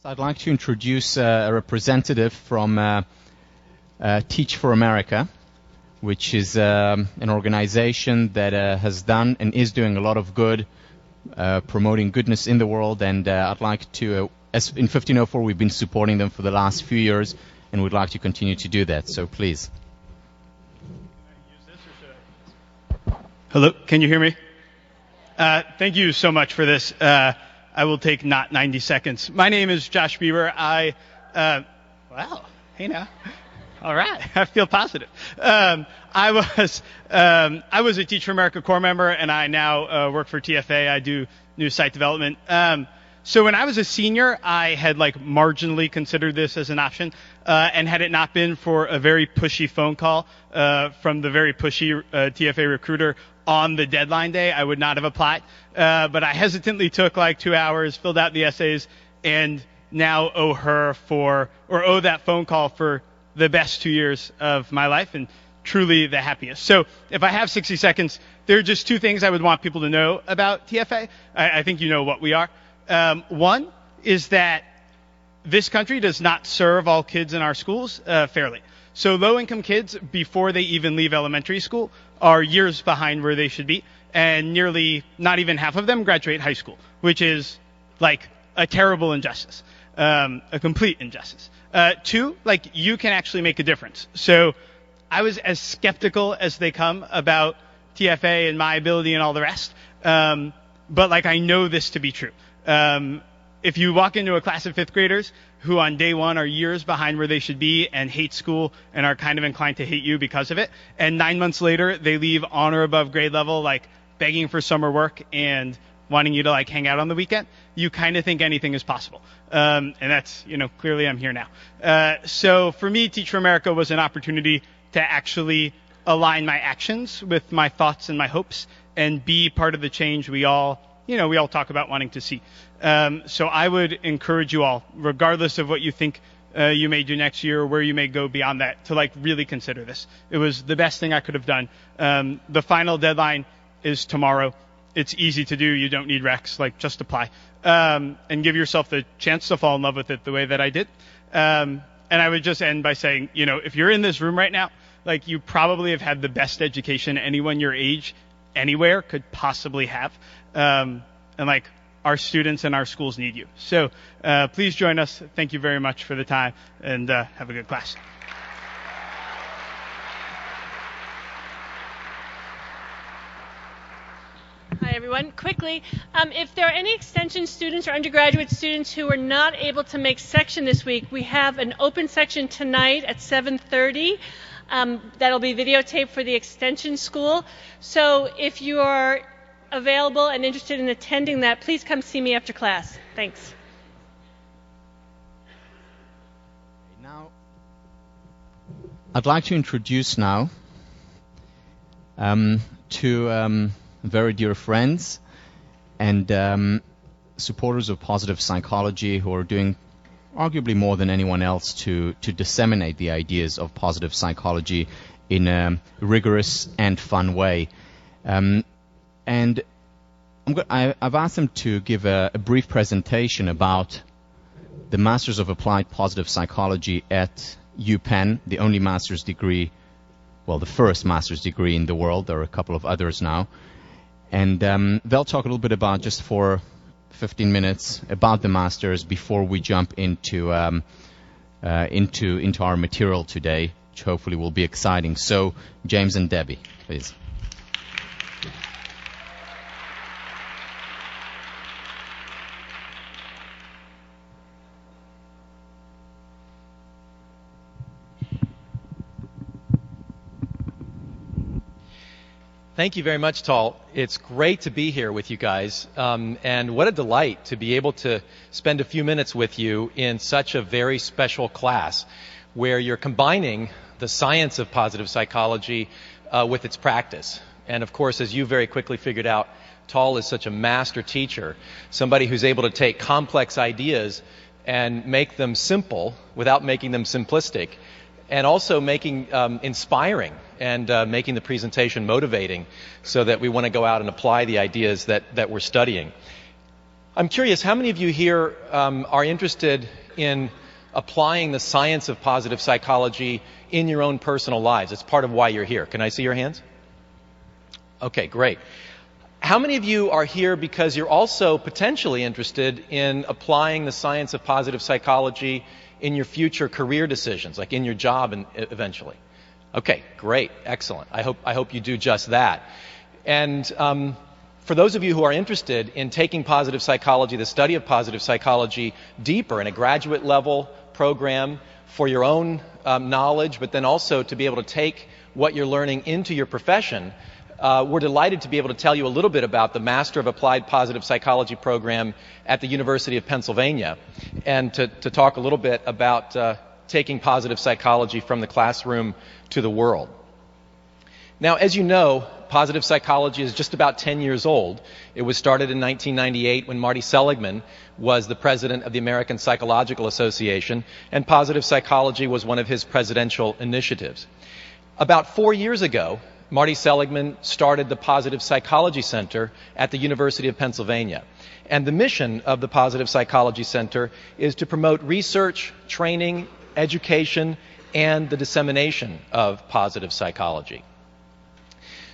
I'd like to introduce a representative from Teach for America, which is an organization that has done and is doing a lot of good, promoting goodness in the world. And I'd like to, as in 1504, we've been supporting them for the last few years, and we'd like to continue to do that. So please. Hello, can you hear me? Thank you so much for this. I will take not 90 seconds. My name is Josh Bieber. Wow, hey now. All right, I feel positive. I was a Teach for America core member, and I now work for TFA. I do new site development. So when I was a senior, I had marginally considered this as an option, and had it not been for a very pushy phone call from the very pushy TFA recruiter on the deadline day, I would not have applied. But I hesitantly took 2 hours, filled out the essays, and now owe that phone call for the best 2 years of my life, and truly the happiest. So if I have 60 seconds, there are just two things I would want people to know about TFA. I think you know what we are. One is that this country does not serve all kids in our schools fairly. So low-income kids, before they even leave elementary school, are years behind where they should be, and nearly not even half of them graduate high school, which is a terrible injustice, a complete injustice. Two, you can actually make a difference. So I was as skeptical as they come about TFA and my ability and all the rest, but I know this to be true. If you walk into a class of fifth graders who on day one are years behind where they should be and hate school and are kind of inclined to hate you because of it, and 9 months later they leave on or above grade level, begging for summer work and wanting you to hang out on the weekend, you kind of think anything is possible. And that's, clearly I'm here now. So for me, Teach for America was an opportunity to actually align my actions with my thoughts and my hopes and be part of the change we all talk about wanting to see. So I would encourage you all, regardless of what you think you may do next year or where you may go beyond that, to really consider this. It was the best thing I could have done. The final deadline is tomorrow. It's easy to do. You don't need recs. Just apply. And give yourself the chance to fall in love with it the way that I did. And I would just end by saying, if you're in this room right now, you probably have had the best education anyone your age anywhere could possibly have. And our students and our schools need you. So please join us. Thank you very much for the time, and have a good class. Hi, everyone. Quickly, if there are any extension students or undergraduate students who were not able to make section this week, we have an open section tonight at 7:30. That'll be videotaped for the extension school. So if you are available and interested in attending that, please come see me after class. Thanks. Now, I'd like to introduce now two very dear friends and supporters of positive psychology who are doing arguably more than anyone else to disseminate the ideas of positive psychology in a rigorous and fun way. And I've asked them to give a brief presentation about the Masters of Applied Positive Psychology at UPenn, the only master's degree, well, the first master's degree in the world. There are a couple of others now. And they'll talk a little bit about, just for 15 minutes, about the masters before we jump into our material today, which hopefully will be exciting. So, James and Debbie, please. Thank you very much, Tal. It's great to be here with you guys, and what a delight to be able to spend a few minutes with you in such a very special class where you're combining the science of positive psychology with its practice. And of course, as you very quickly figured out, Tal is such a master teacher, somebody who's able to take complex ideas and make them simple without making them simplistic, and also making inspiring and making the presentation motivating so that we want to go out and apply the ideas that we're studying. I'm curious, how many of you here are interested in applying the science of positive psychology in your own personal lives? It's part of why you're here. Can I see your hands? Okay, great. How many of you are here because you're also potentially interested in applying the science of positive psychology in your future career decisions, like in your job and eventually? Okay, great, excellent. I hope you do just that. And for those of you who are interested in taking positive psychology, the study of positive psychology, deeper in a graduate level program for your own knowledge, but then also to be able to take what you're learning into your profession, we're delighted to be able to tell you a little bit about the Master of Applied Positive Psychology program at the University of Pennsylvania, and to talk a little bit about taking positive psychology from the classroom to the world. Now, as you know, positive psychology is just about 10 years old. It was started in 1998 when Marty Seligman was the president of the American Psychological Association, and positive psychology was one of his presidential initiatives. About 4 years ago, Marty Seligman started the Positive Psychology Center at the University of Pennsylvania. And the mission of the Positive Psychology Center is to promote research, training, education, and the dissemination of positive psychology.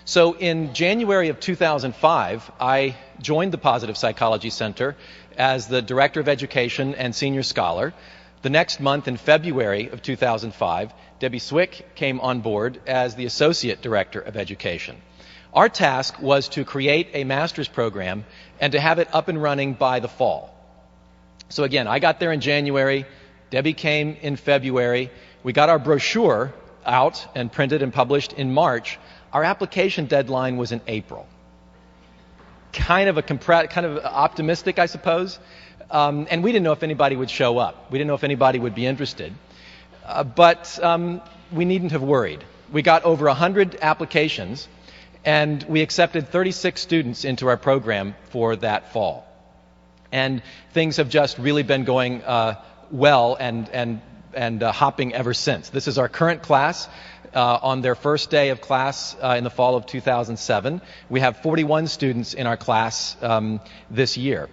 So in January of 2005, I joined the Positive Psychology Center as the Director of Education and Senior Scholar. The next month, in February of 2005, Debbie Swick came on board as the Associate Director of Education. Our task was to create a master's program and to have it up and running by the fall. So again, I got there in January, Debbie came in February, we got our brochure out and printed and published in March. Our application deadline was in April. Kind of optimistic, I suppose. And we didn't know if anybody would show up. We didn't know if anybody would be interested. But we needn't have worried. We got over 100 applications, and we accepted 36 students into our program for that fall. And things have just really been going well and hopping ever since. This is our current class. On their first day of class in the fall of 2007. We have 41 students in our class this year.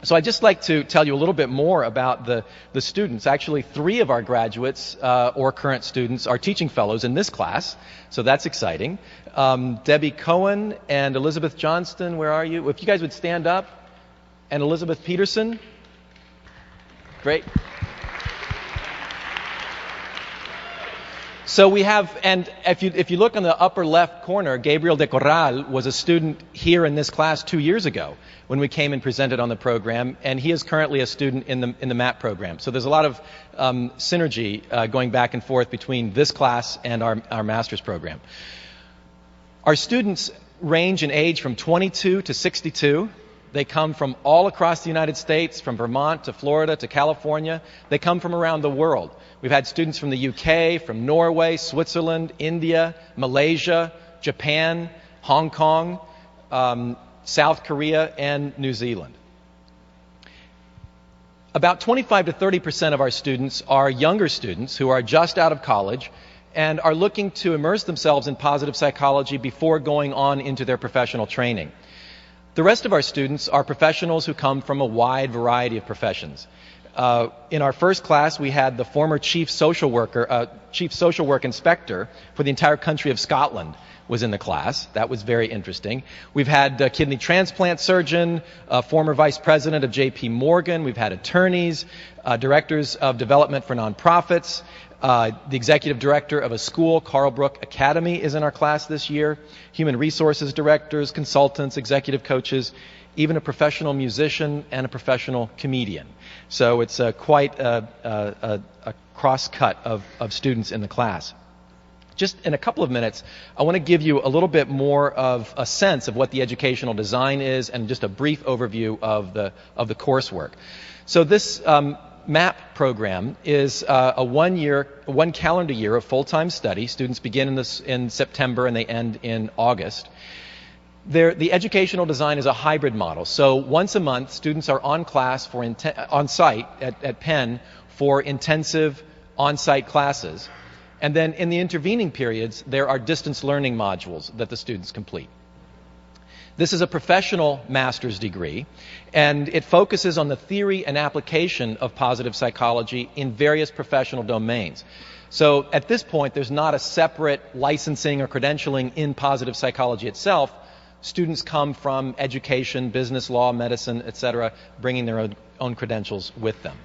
So I'd just like to tell you a little bit more about the students. Actually, 3 of our graduates or current students are teaching fellows in this class, so that's exciting. Debbie Cohen and Elizabeth Johnston, where are you? If you guys would stand up. And Elizabeth Peterson. Great. So we have, and if you look on the upper left corner, Gabriel de Corral was a student here in this class 2 years ago when we came and presented on the program, and he is currently a student in the MAP program. So there's a lot of synergy going back and forth between this class and our master's program. Our students range in age from 22 to 62. They come from all across the United States, from Vermont to Florida to California. They come from around the world. We've had students from the UK, from Norway, Switzerland, India, Malaysia, Japan, Hong Kong, South Korea, and New Zealand. About 25 to 30% of our students are younger students who are just out of college and are looking to immerse themselves in positive psychology before going on into their professional training. The rest of our students are professionals who come from a wide variety of professions. In our first class, we had the former chief social work inspector for the entire country of Scotland was in the class. That was very interesting. We've had a kidney transplant surgeon, a former vice president of J.P. Morgan. We've had attorneys, directors of development for nonprofits. The executive director of a school, Carlbrook Academy, is in our class this year. Human resources directors, consultants, executive coaches, even a professional musician and a professional comedian. So it's quite a cross-cut of students in the class. Just in a couple of minutes, I want to give you a little bit more of a sense of what the educational design is and just a brief overview of the coursework. So this MAP program is a one calendar year of full-time study. Students begin in September and they end in August. The educational design is a hybrid model. So once a month, students are on site at Penn for intensive on-site classes. And then in the intervening periods, there are distance learning modules that the students complete. This is a professional master's degree, and it focuses on the theory and application of positive psychology in various professional domains. So at this point, there's not a separate licensing or credentialing in positive psychology itself. Students come from education, business, law, medicine, etc., bringing their own credentials with them.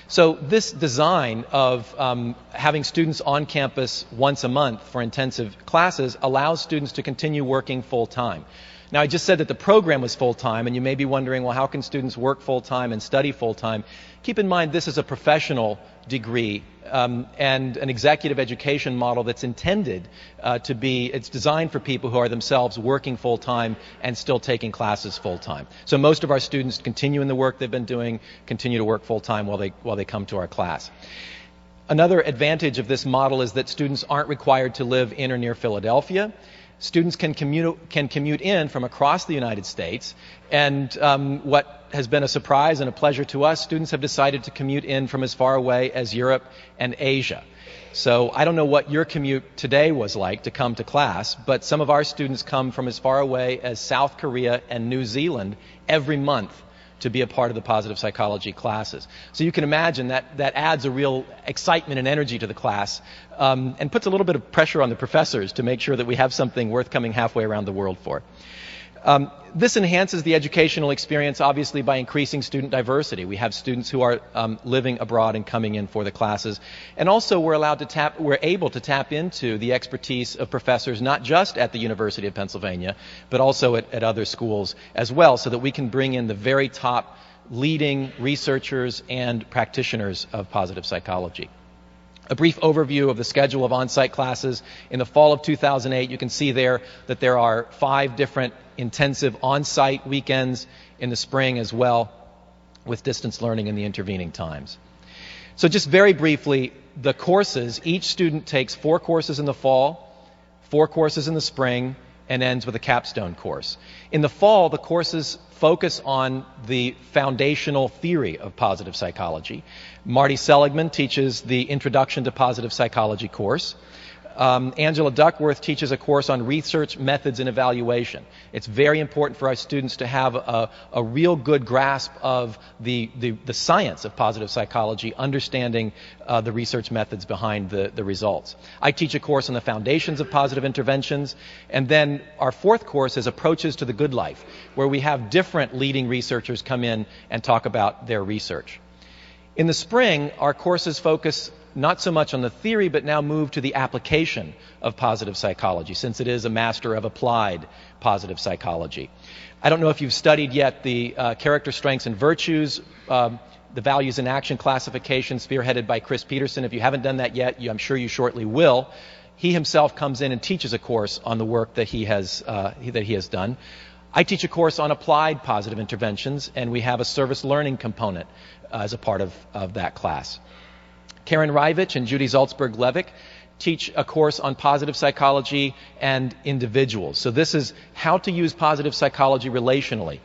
So this design of having students on campus once a month for intensive classes allows students to continue working full-time. Now, I just said that the program was full-time, and you may be wondering, well, how can students work full-time and study full-time? Keep in mind, this is a professional degree and an executive education model that's intended to be, it's designed for people who are themselves working full-time and still taking classes full-time. So most of our students continue in the work they've been doing, continue to work full-time while they come to our class. Another advantage of this model is that students aren't required to live in or near Philadelphia. Students can commute in from across the United States, and what has been a surprise and a pleasure to us, students have decided to commute in from as far away as Europe and Asia. So I don't know what your commute today was like to come to class, but some of our students come from as far away as South Korea and New Zealand every month to be a part of the positive psychology classes. So you can imagine that adds a real excitement and energy to the class and puts a little bit of pressure on the professors to make sure that we have something worth coming halfway around the world for. This enhances the educational experience, obviously, by increasing student diversity. We have students who are living abroad and coming in for the classes. And also we're able to tap into the expertise of professors, not just at the University of Pennsylvania, but also at other schools as well, so that we can bring in the very top leading researchers and practitioners of positive psychology. A brief overview of the schedule of on-site classes. In the fall of 2008, you can see there that there are 5 different intensive on-site weekends in the spring as well, with distance learning in the intervening times. So just very briefly, the courses, each student takes 4 courses in the fall, 4 courses in the spring, and ends with a capstone course. In the fall, the courses focus on the foundational theory of positive psychology. Marty Seligman teaches the Introduction to Positive Psychology course. Angela Duckworth teaches a course on research methods and evaluation. It's very important for our students to have a real good grasp of the science of positive psychology, understanding the research methods behind the results. I teach a course on the foundations of positive interventions, and then our 4th course is Approaches to the Good Life, where we have different leading researchers come in and talk about their research. In the spring, our courses focus not so much on the theory, but now move to the application of positive psychology, since it is a Master of Applied Positive Psychology. I don't know if you've studied yet the Character Strengths and Virtues, the Values in Action classification spearheaded by Chris Peterson. If you haven't done that yet, I'm sure you shortly will. He himself comes in and teaches a course on the work that he has done. I teach a course on applied positive interventions, and we have a service learning component as a part of that class. Karen Rivich and Judy Zaltzberg-Levick teach a course on positive psychology and individuals. So this is how to use positive psychology relationally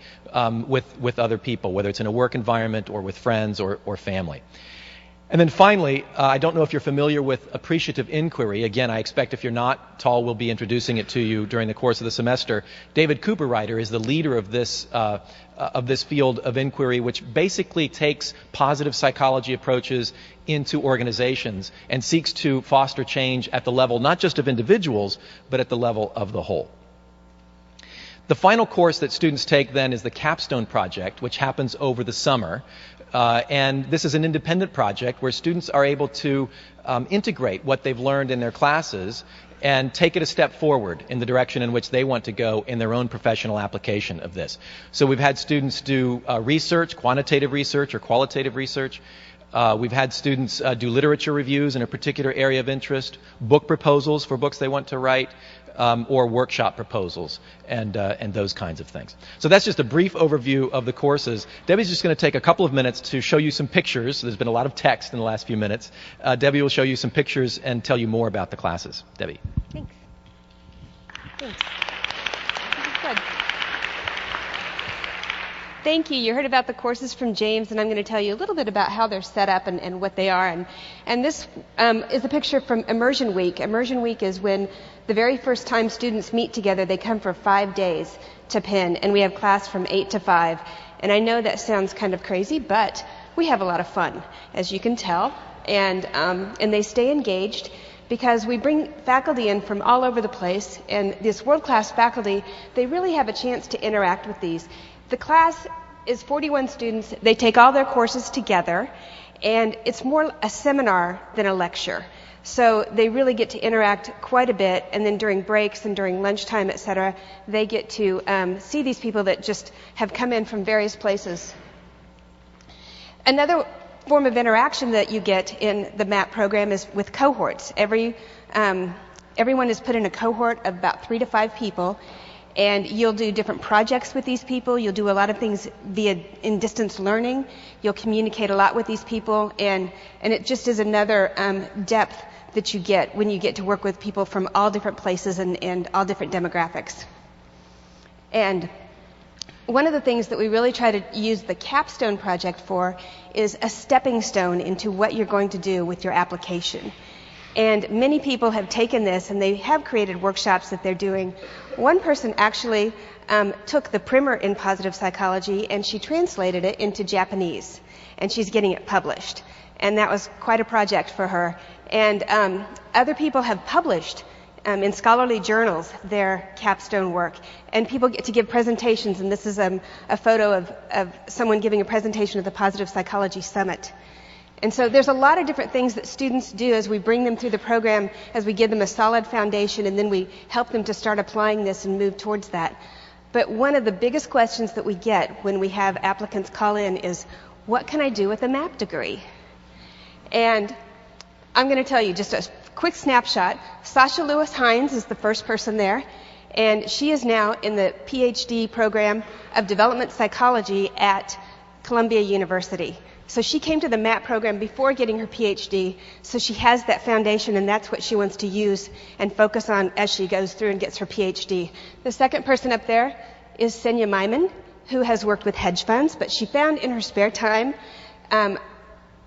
with other people, whether it's in a work environment or with friends or family. And then finally, I don't know if you're familiar with appreciative inquiry. Again, I expect if you're not, Tal will be introducing it to you during the course of the semester. David Cooperrider is the leader of this field of inquiry, which basically takes positive psychology approaches into organizations and seeks to foster change at the level not just of individuals, but at the level of the whole. The final course that students take then is the Capstone Project, which happens over the summer. And this is an independent project where students are able to integrate what they've learned in their classes and take it a step forward in the direction in which they want to go in their own professional application of this. So we've had students do research, quantitative research or qualitative research. We've had students do literature reviews in a particular area of interest, book proposals for books they want to write, or workshop proposals and those kinds of things. So that's just a brief overview of the courses. Debbie's just going to take a couple of minutes to show you some pictures. There's been a lot of text in the last few minutes. Debbie will show you some pictures and tell you more about the classes. Debbie. Thanks. This is good. Thank you. You heard about the courses from James, and I'm going to tell you a little bit about how they're set up and what they are. And this is a picture from Immersion Week. Immersion Week is when the very first time students meet together, they come for 5 days to Penn, and we have class from 8 to 5. And I know that sounds kind of crazy, but we have a lot of fun, as you can tell, and they stay engaged because we bring faculty in from all over the place, and this world-class faculty, they really have a chance to interact with these. The class is 41 students. They take all their courses together, and it's more a seminar than a lecture. So they really get to interact quite a bit, and then during breaks and during lunchtime, etc., they get to see these people that just have come in from various places. Another form of interaction that you get in the MAP program is with cohorts. Everyone is put in a cohort of about 3 to 5 people, and you'll do different projects with these people. You'll do a lot of things in distance learning. You'll communicate a lot with these people, and it just is another depth that you get when you get to work with people from all different places and all different demographics. And one of the things that we really try to use the capstone project for is a stepping stone into what you're going to do with your application. And many people have taken this and they have created workshops that they're doing. One person actually took the primer in positive psychology and she translated it into Japanese, and she's getting it published. And that was quite a project for her. And other people have published in scholarly journals their capstone work, and people get to give presentations, and this is a photo of someone giving a presentation at the Positive Psychology Summit. And so there's a lot of different things that students do as we bring them through the program, as we give them a solid foundation, and then we help them to start applying this and move towards that. But one of the biggest questions that we get when we have applicants call in is, what can I do with a MAP degree? And I'm going to tell you just a quick snapshot. Sasha Lewis Hines is the first person there, and she is now in the PhD program of development psychology at Columbia University. So she came to the MAP program before getting her PhD, so she has that foundation, and that's what she wants to use and focus on as she goes through and gets her PhD. The second person up there is Senya Myman, who has worked with hedge funds, but she found in her spare time,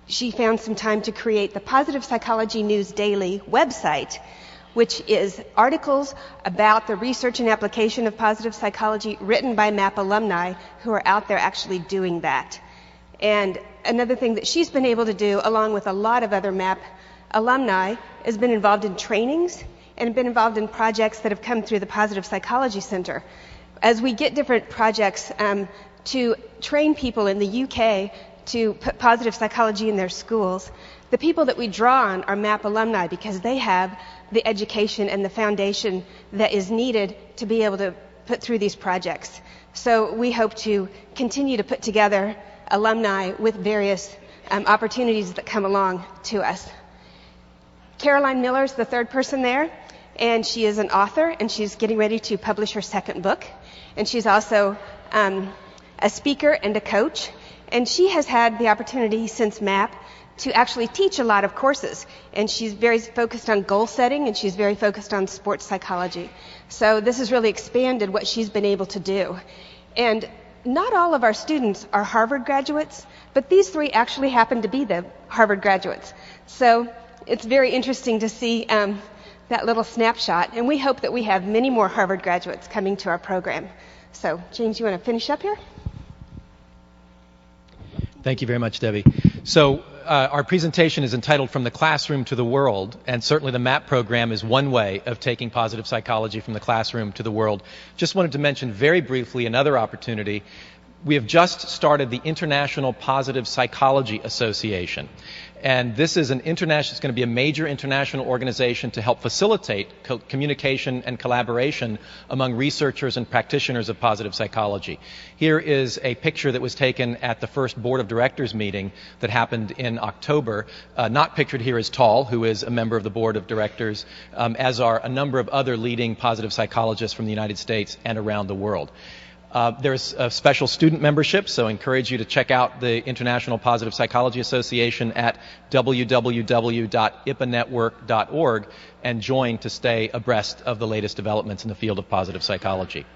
she found some time to create the Positive Psychology News Daily website, which is articles about the research and application of positive psychology written by MAP alumni who are out there actually doing that. And another thing that she's been able to do, along with a lot of other MAP alumni, has been involved in trainings and been involved in projects that have come through the Positive Psychology Center. As we get different projects to train people in the UK to put positive psychology in their schools, the people that we draw on are MAP alumni because they have the education and the foundation that is needed to be able to put through these projects. So we hope to continue to put together alumni with various opportunities that come along to us. Caroline Miller is the third person there, and she is an author, and she's getting ready to publish her second book. And she's also a speaker and a coach, and she has had the opportunity since MAP to actually teach a lot of courses, and she's very focused on goal setting, and she's very focused on sports psychology. So this has really expanded what she's been able to do. And not all of our students are Harvard graduates, but these three actually happen to be the Harvard graduates. So it's very interesting to see that little snapshot, and we hope that we have many more Harvard graduates coming to our program. So, James, you want to finish up here? Thank you very much, Debbie. So our presentation is entitled From the Classroom to the World, and certainly the MAP program is one way of taking positive psychology from the classroom to the world. Just wanted to mention very briefly another opportunity. We have just started the International Positive Psychology Association. And this is it's going to be a major international organization to help facilitate communication and collaboration among researchers and practitioners of positive psychology. Here is a picture that was taken at the first Board of Directors meeting that happened in October. Not pictured here is Tall, who is a member of the Board of Directors, as are a number of other leading positive psychologists from the United States and around the world. There's a special student membership, so I encourage you to check out the International Positive Psychology Association at www.ipanetwork.org and join to stay abreast of the latest developments in the field of positive psychology.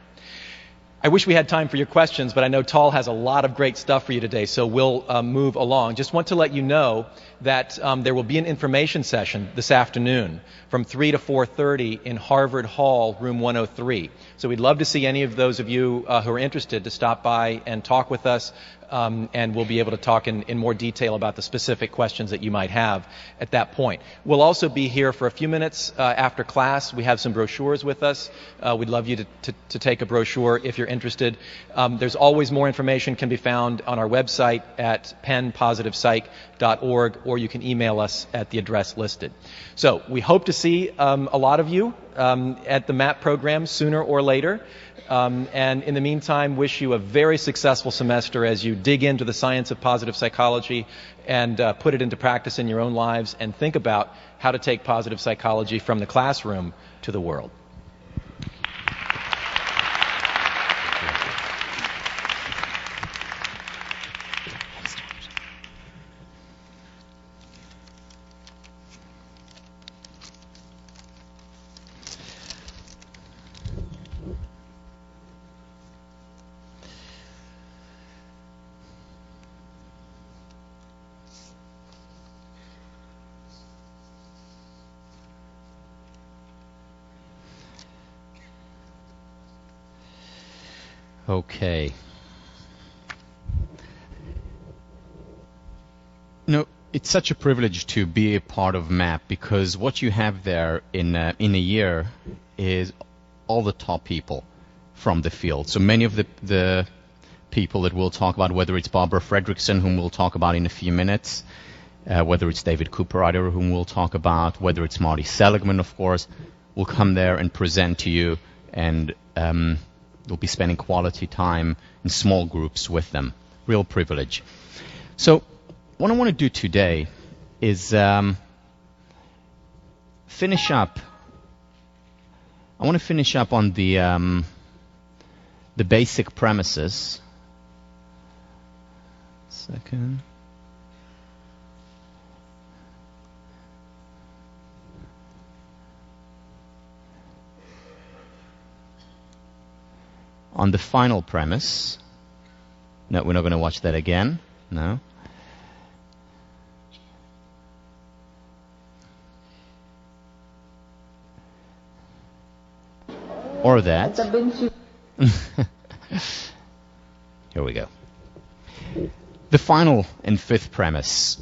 I wish we had time for your questions, but I know Tal has a lot of great stuff for you today, so we'll move along. Just want to let you know that there will be an information session this afternoon from 3 to 4:30 in Harvard Hall, room 103. So we'd love to see any of those of you who are interested to stop by and talk with us, and we'll be able to talk in more detail about the specific questions that you might have at that point. We'll also be here for a few minutes after class. We have some brochures with us. We'd love you to take a brochure if you're interested. There's always more information can be found on our website at pennpositivepsych.org, or you can email us at the address listed. So we hope to see a lot of you at the MAP program sooner or later. And in the meantime, wish you a very successful semester as you dig into the science of positive psychology and put it into practice in your own lives, and think about how to take positive psychology from the classroom to the world. Okay. No, it's such a privilege to be a part of MAP, because what you have there in a year is all the top people from the field. So many of the people that we'll talk about, whether it's Barbara Fredrickson, whom we'll talk about in a few minutes, whether it's David Cooperrider, whom we'll talk about, whether it's Marty Seligman, of course, will come there and present to you, and you'll be spending quality time in small groups with them. Real privilege. So what I want to do today is finish up. I want to finish up on the basic premises. Second. On the final premise. No, we're not going to watch that again. No. Or that. Here we go. The final and fifth premise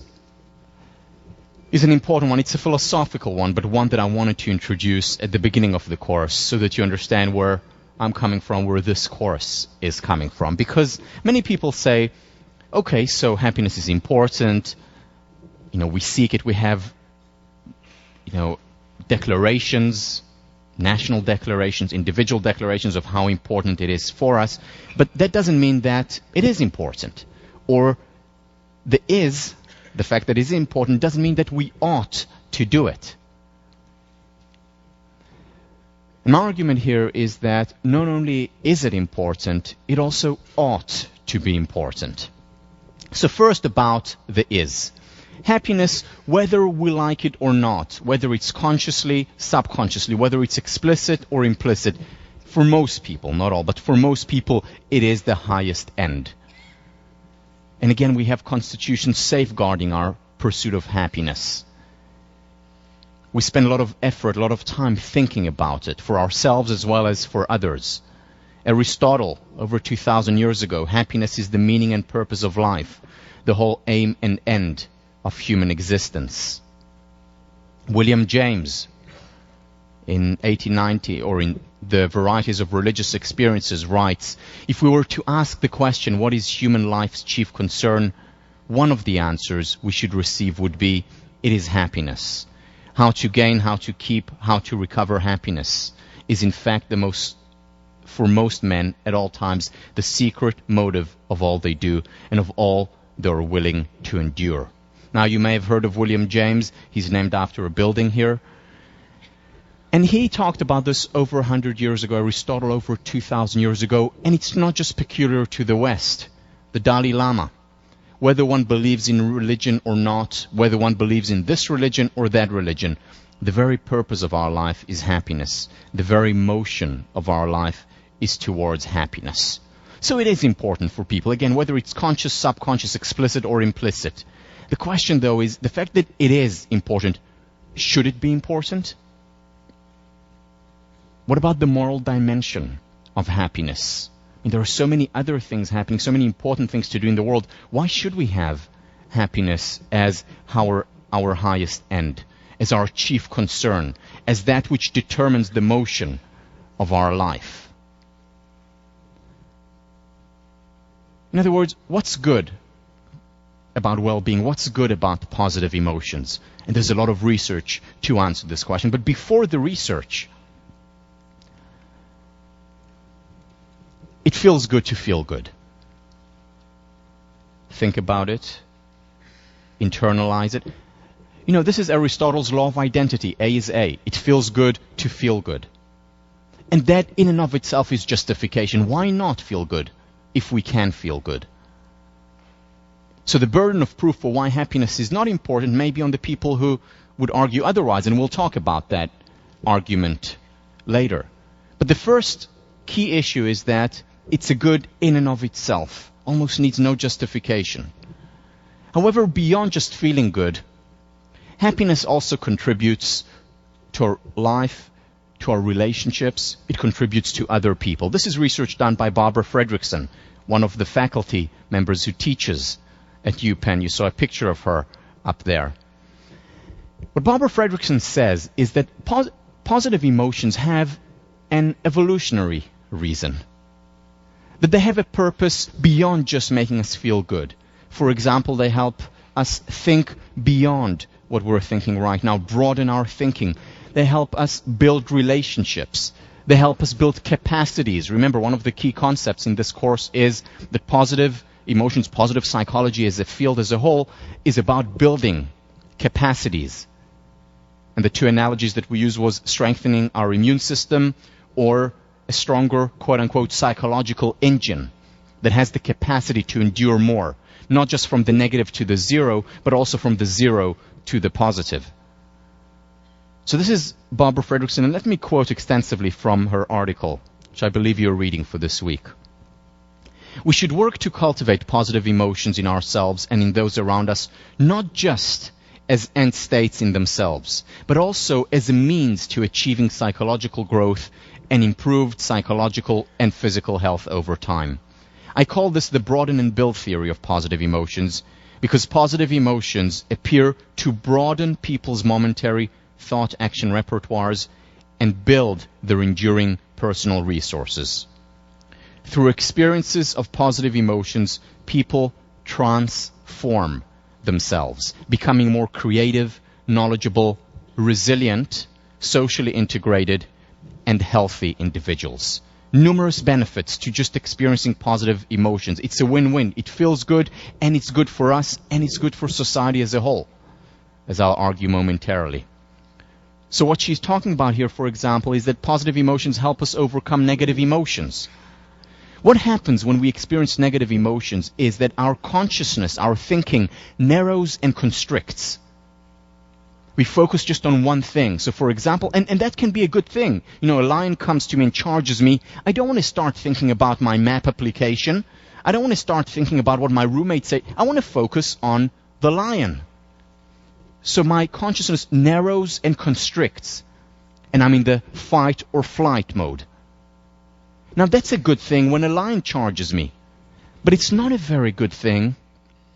is an important one. It's a philosophical one, but one that I wanted to introduce at the beginning of the course so that you understand where I'm coming from, where this course is coming from. Because many people say, okay, so happiness is important, we seek it, we have, declarations, national declarations, individual declarations of how important it is for us, but that doesn't mean that it is important. Or the fact that it is important doesn't mean that we ought to do it. My argument here is that not only is it important, it also ought to be important. So first about the is. Happiness, whether we like it or not, whether it's consciously, subconsciously, whether it's explicit or implicit, for most people, not all, but for most people, it is the highest end. And again, we have constitutions safeguarding our pursuit of happiness. We spend a lot of effort, a lot of time thinking about it, for ourselves as well as for others. Aristotle, over 2,000 years ago, happiness is the meaning and purpose of life, the whole aim and end of human existence. William James, in 1890, or in The Varieties of Religious Experiences, writes, if we were to ask the question, what is human life's chief concern, one of the answers we should receive would be, it is happiness. How to gain, how to keep, how to recover happiness is in fact for most men at all times, the secret motive of all they do and of all they are willing to endure. Now, you may have heard of William James. He's named after a building here. And he talked about this over 100 years ago, Aristotle over 2,000 years ago, and it's not just peculiar to the West. The Dalai Lama, whether one believes in religion or not, whether one believes in this religion or that religion, the very purpose of our life is happiness. The very motion of our life is towards happiness. So it is important for people, again, whether it's conscious, subconscious, explicit, or implicit. The question, though, is the fact that it is important, should it be important? What about the moral dimension of happiness? I mean, there are so many other things happening, so many important things to do in the world. Why should we have happiness as our highest end, as our chief concern, as that which determines the motion of our life? In other words, what's good about well-being? What's good about positive emotions? And there's a lot of research to answer this question. But before the research, it feels good to feel good. Think about it. Internalize it. You know, this is Aristotle's law of identity. A is A. It feels good to feel good. And that in and of itself is justification. Why not feel good if we can feel good? So the burden of proof for why happiness is not important may be on the people who would argue otherwise, and we'll talk about that argument later. But the first key issue is that it's a good in and of itself. Almost needs no justification. However, beyond just feeling good, happiness also contributes to our life, to our relationships. It contributes to other people. This is research done by Barbara Fredrickson, one of the faculty members who teaches at UPenn. You saw a picture of her up there. What Barbara Fredrickson says is that positive emotions have an evolutionary reason, that they have a purpose beyond just making us feel good. For example, they help us think beyond what we're thinking right now, broaden our thinking. They help us build relationships. They help us build capacities. Remember, one of the key concepts in this course is that positive emotions, positive psychology as a field as a whole, is about building capacities. And the two analogies that we used was strengthening our immune system or a stronger, quote-unquote, psychological engine that has the capacity to endure more, not just from the negative to the zero, but also from the zero to the positive. So this is Barbara Fredrickson, and let me quote extensively from her article, which I believe you're reading for this week. We should work to cultivate positive emotions in ourselves and in those around us, not just as end states in themselves, but also as a means to achieving psychological growth and improved psychological and physical health over time. I call this the broaden and build theory of positive emotions, because positive emotions appear to broaden people's momentary thought-action repertoires and build their enduring personal resources. Through experiences of positive emotions, people transform themselves, becoming more creative, knowledgeable, resilient, socially integrated, and healthy individuals. Numerous benefits to just experiencing positive emotions. It's a win-win. It feels good, and it's good for us, and it's good for society as a whole, as I'll argue momentarily. So what she's talking about here, for example, is that positive emotions help us overcome negative emotions. What happens when we experience negative emotions is that our consciousness, our thinking, narrows and constricts. We focus just on one thing. So for example, and that can be a good thing. You know, a lion comes to me and charges me. I don't want to start thinking about my map application. I don't want to start thinking about what my roommates say. I want to focus on the lion. So my consciousness narrows and constricts, and I'm in the fight or flight mode. Now that's a good thing when a lion charges me, but it's not a very good thing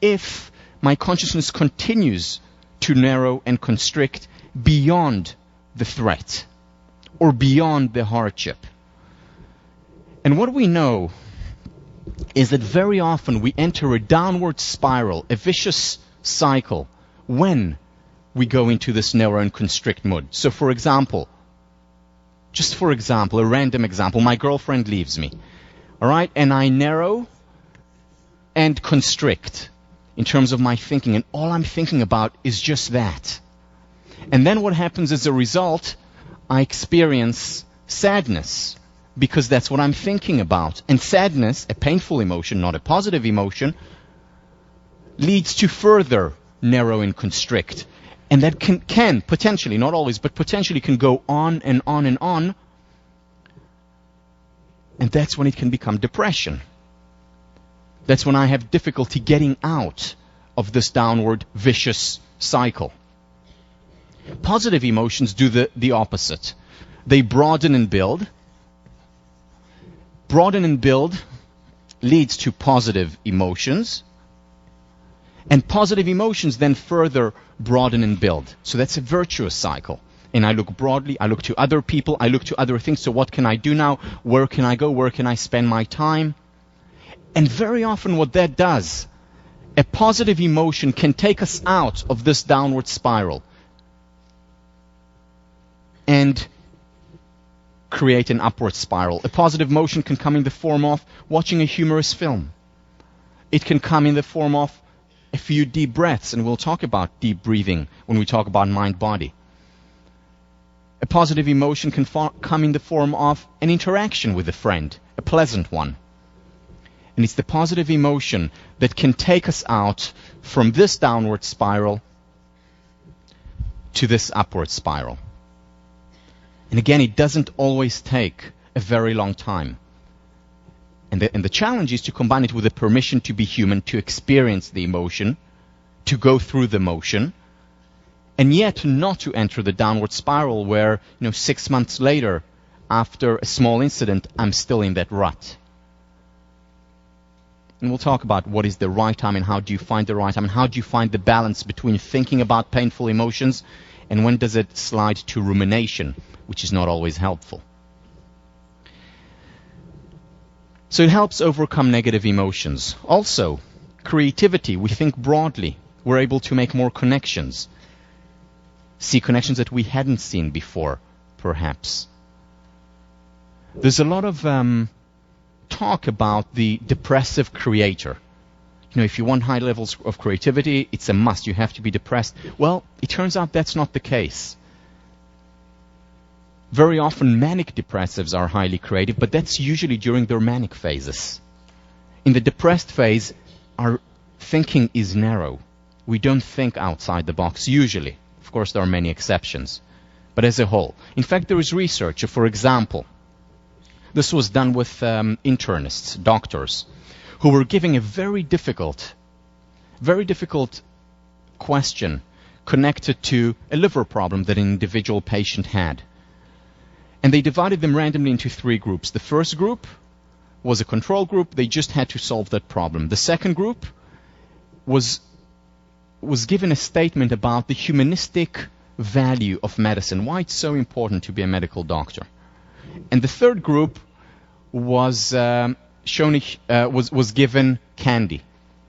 if my consciousness continues to narrow and constrict beyond the threat or beyond the hardship. And what we know is that very often we enter a downward spiral, a vicious cycle, when we go into this narrow and constrict mode. So for example, just for example, a random example, my girlfriend leaves me, all right, and I narrow and constrict in terms of my thinking, and all I'm thinking about is just that. And then what happens as a result, I experience sadness, because that's what I'm thinking about. And sadness, a painful emotion, not a positive emotion, leads to further narrow and constrict. And that can potentially, not always, but potentially can go on and on and on, And that's when it can become depression. That's when I have difficulty getting out of this downward vicious cycle. Positive emotions do the opposite. They broaden and build. Broaden and build leads to positive emotions. And positive emotions then further broaden and build. So that's a virtuous cycle. And I look broadly, I look to other people, I look to other things. So what can I do now? Where can I go? Where can I spend my time? And very often what that does, a positive emotion can take us out of this downward spiral and create an upward spiral. A positive emotion can come in the form of watching a humorous film. It can come in the form of a few deep breaths, and we'll talk about deep breathing when we talk about mind-body. A positive emotion can come in the form of an interaction with a friend, a pleasant one. And it's the positive emotion that can take us out from this downward spiral to this upward spiral. And again, it doesn't always take a very long time. And the challenge is to combine it with the permission to be human, to experience the emotion, to go through the motion, and yet not to enter the downward spiral where, 6 months later, after a small incident, I'm still in that rut. And we'll talk about what is the right time and how do you find the right time and how do you find the balance between thinking about painful emotions and when does it slide to rumination, which is not always helpful. So it helps overcome negative emotions. Also, creativity. We think broadly. We're able to make more connections. See connections that we hadn't seen before, perhaps. There's a lot of talk about the depressive creator. If you want high levels of creativity, it's a must. You have to be depressed. Well, it turns out that's not the case. Very often manic depressives are highly creative, but that's usually during their manic phases. In the depressed phase, our thinking is narrow. We don't think outside the box, usually. Of course, there are many exceptions. But as a whole. In fact, there is research. For example, this was done with internists, doctors, who were giving a very difficult question connected to a liver problem that an individual patient had. And they divided them randomly into 3 groups. The first group was a control group. They just had to solve that problem. The second group was given a statement about the humanistic value of medicine, why it's so important to be a medical doctor. And the third group was given candy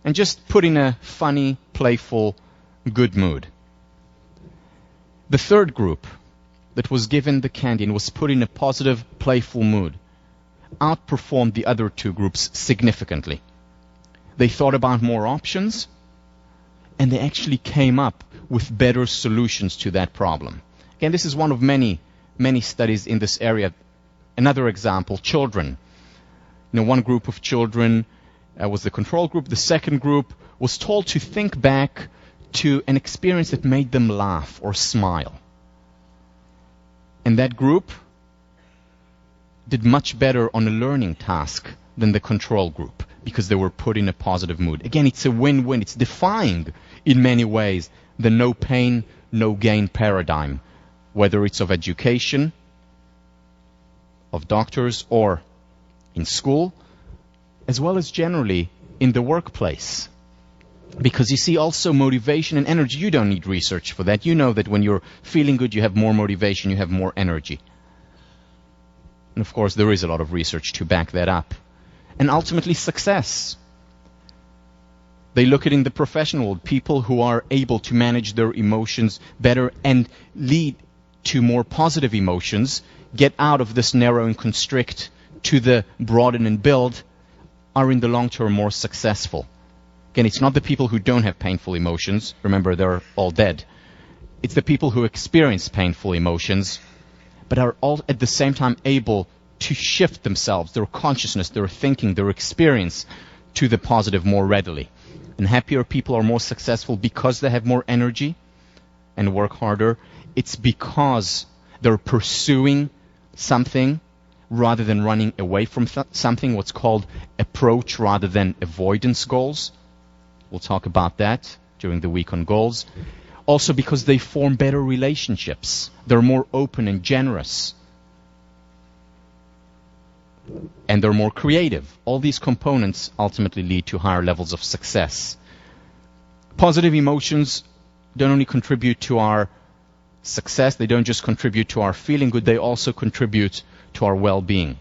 and just put in a funny, playful, good mood. The third group that was given the candy and was put in a positive, playful mood outperformed the other 2 groups significantly. They thought about more options, and they actually came up with better solutions to that problem. Again, this is one of many, many studies in this area. Another example, children. One group of children was the control group. The second group was told to think back to an experience that made them laugh or smile. And that group did much better on a learning task than the control group because they were put in a positive mood. Again, it's a win-win. It's defying, in many ways, the no pain, no gain paradigm, whether it's of education, of doctors, or in school, as well as generally in the workplace. Because you see, also motivation and energy, you don't need research for that. You know that when you're feeling good, you have more motivation, you have more energy. And of course, there is a lot of research to back that up. And ultimately, success. They look at in the professional world, people who are able to manage their emotions better and lead to more positive emotions, get out of this narrow and constrict to the broaden and build, are in the long term more successful. Again, it's not the people who don't have painful emotions. Remember, they're all dead. It's the people who experience painful emotions, but are all at the same time able to shift themselves, their consciousness, their thinking, their experience to the positive more readily. And happier people are more successful because they have more energy and work harder. It's because they're pursuing something rather than running away from something, what's called approach rather than avoidance goals. We'll talk about that during the week on goals. Also because they form better relationships. They're more open and generous. And they're more creative. All these components ultimately lead to higher levels of success. Positive emotions don't only contribute to our success, they don't just contribute to our feeling good, they also contribute to our well-being.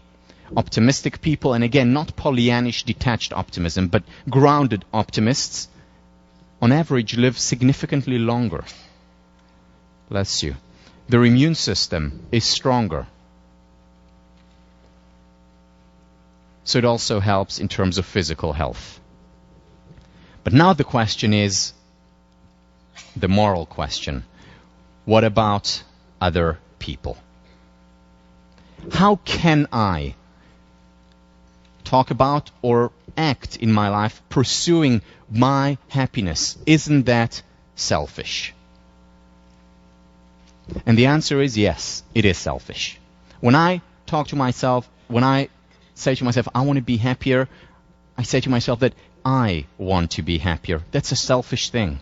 Optimistic people, and again, not Pollyannish detached optimism, but grounded optimists, on average live significantly longer. Bless you. Their immune system is stronger. So it also helps in terms of physical health. But now the question is the moral question. What about other people? How can I talk about or act in my life pursuing my happiness? Isn't that selfish? And the answer is yes, it is selfish. When I talk to myself, when I say to myself, I want to be happier, I say to myself that I want to be happier. That's a selfish thing.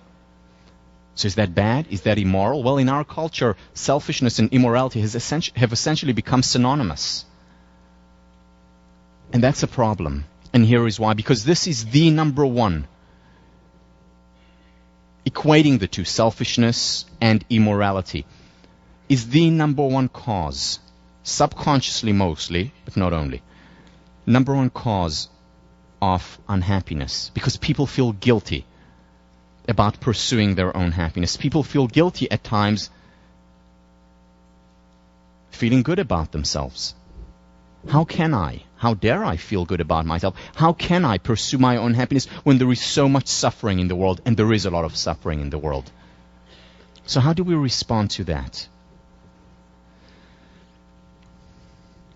So is that bad? Is that immoral? Well, in our culture, selfishness and immorality have essentially become synonymous. And that's a problem. And here is why. Because this is the number one. Equating the two, selfishness and immorality, is the number one cause, subconsciously mostly, but not only, number one cause of unhappiness. Because people feel guilty about pursuing their own happiness. People feel guilty at times feeling good about themselves. How dare I feel good about myself? How can I pursue my own happiness when there is so much suffering in the world, and there is a lot of suffering in the world? So how do we respond to that?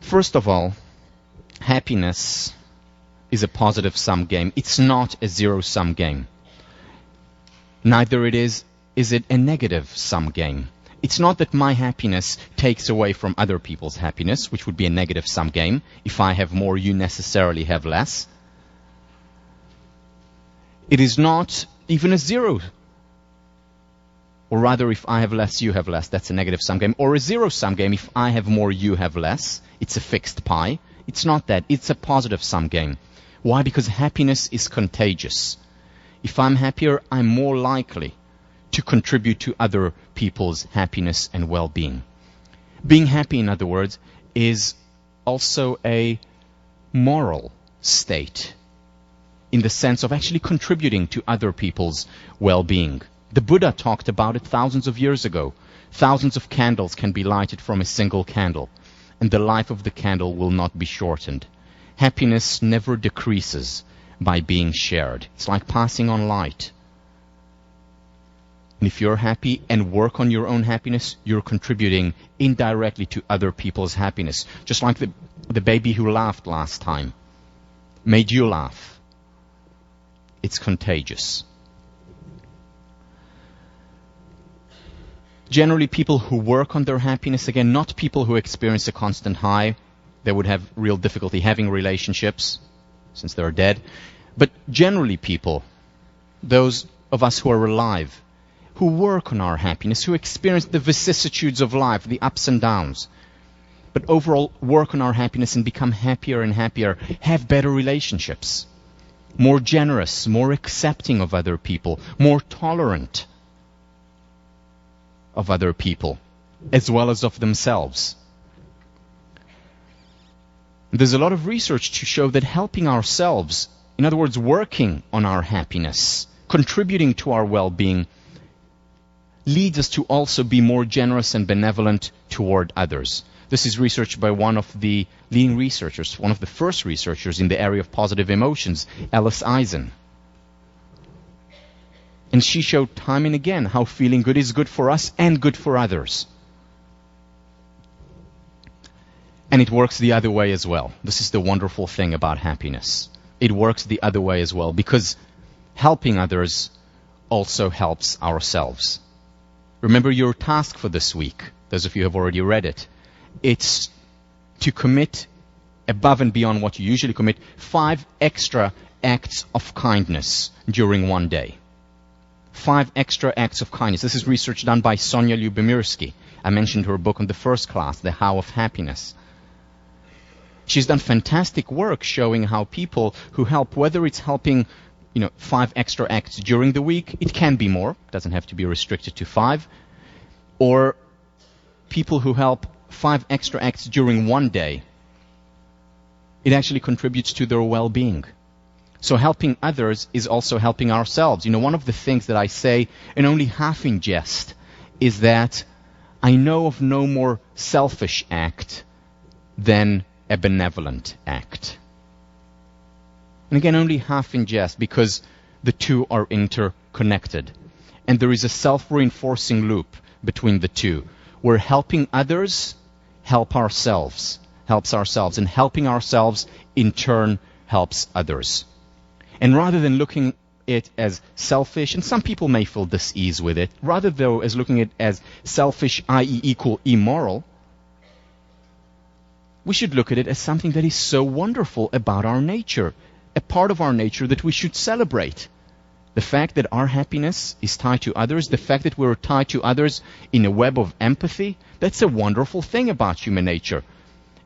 First of all, happiness is a positive-sum game. It's not a zero-sum game. Neither is it a negative-sum game. It's not that my happiness takes away from other people's happiness, which would be a negative-sum game. If I have more, you necessarily have less. It is not even a zero. Or rather, if I have less, you have less. That's a negative-sum game. Or a zero-sum game. If I have more, you have less. It's a fixed pie. It's not that. It's a positive-sum game. Why? Because happiness is contagious. If I'm happier, I'm more likely to contribute to other people's happiness and well-being. Being happy, in other words, is also a moral state in the sense of actually contributing to other people's well-being. The Buddha talked about it thousands of years ago. Thousands of candles can be lighted from a single candle, and the life of the candle will not be shortened. Happiness never decreases by being shared. It's like passing on light. And if you're happy and work on your own happiness, you're contributing indirectly to other people's happiness. Just like the baby who laughed last time made you laugh. It's contagious. Generally, people who work on their happiness, again, not people who experience a constant high, they would have real difficulty having relationships since they're dead. But generally people, those of us who are alive, who work on our happiness, who experience the vicissitudes of life, the ups and downs, but overall work on our happiness and become happier and happier, have better relationships, more generous, more accepting of other people, more tolerant of other people, as well as of themselves. There's a lot of research to show that helping ourselves, in other words, working on our happiness, contributing to our well-being, leads us to also be more generous and benevolent toward others. This is research by one of the leading researchers, one of the first researchers in the area of positive emotions, Alice Eisen. And she showed time and again how feeling good is good for us and good for others. And it works the other way as well. This is the wonderful thing about happiness. It works the other way as well, because helping others also helps ourselves. Remember your task for this week, those of you who have already read it. It's to commit above and beyond what you usually commit, 5 extra acts of kindness during one day. 5 extra acts of kindness. This is research done by Sonia Lyubomirsky. I mentioned her book on the first class, The How of Happiness. She's done fantastic work showing how people who help, whether it's helping 5 extra acts during the week, it can be more, doesn't have to be restricted to 5, or people who help 5 extra acts during one day, it actually contributes to their well-being. So helping others is also helping ourselves. One of the things that I say, and only half in jest, is that I know of no more selfish act than a benevolent act. And again, only half in jest, because the two are interconnected. And there is a self-reinforcing loop between the two, where helping others helps ourselves, and helping ourselves in turn helps others. And rather than looking at it as selfish, and some people may feel dis-ease with it, rather though as looking at it as selfish, i.e. equal immoral, we should look at it as something that is so wonderful about our nature, a part of our nature that we should celebrate. The fact that our happiness is tied to others, the fact that we're tied to others in a web of empathy, that's a wonderful thing about human nature.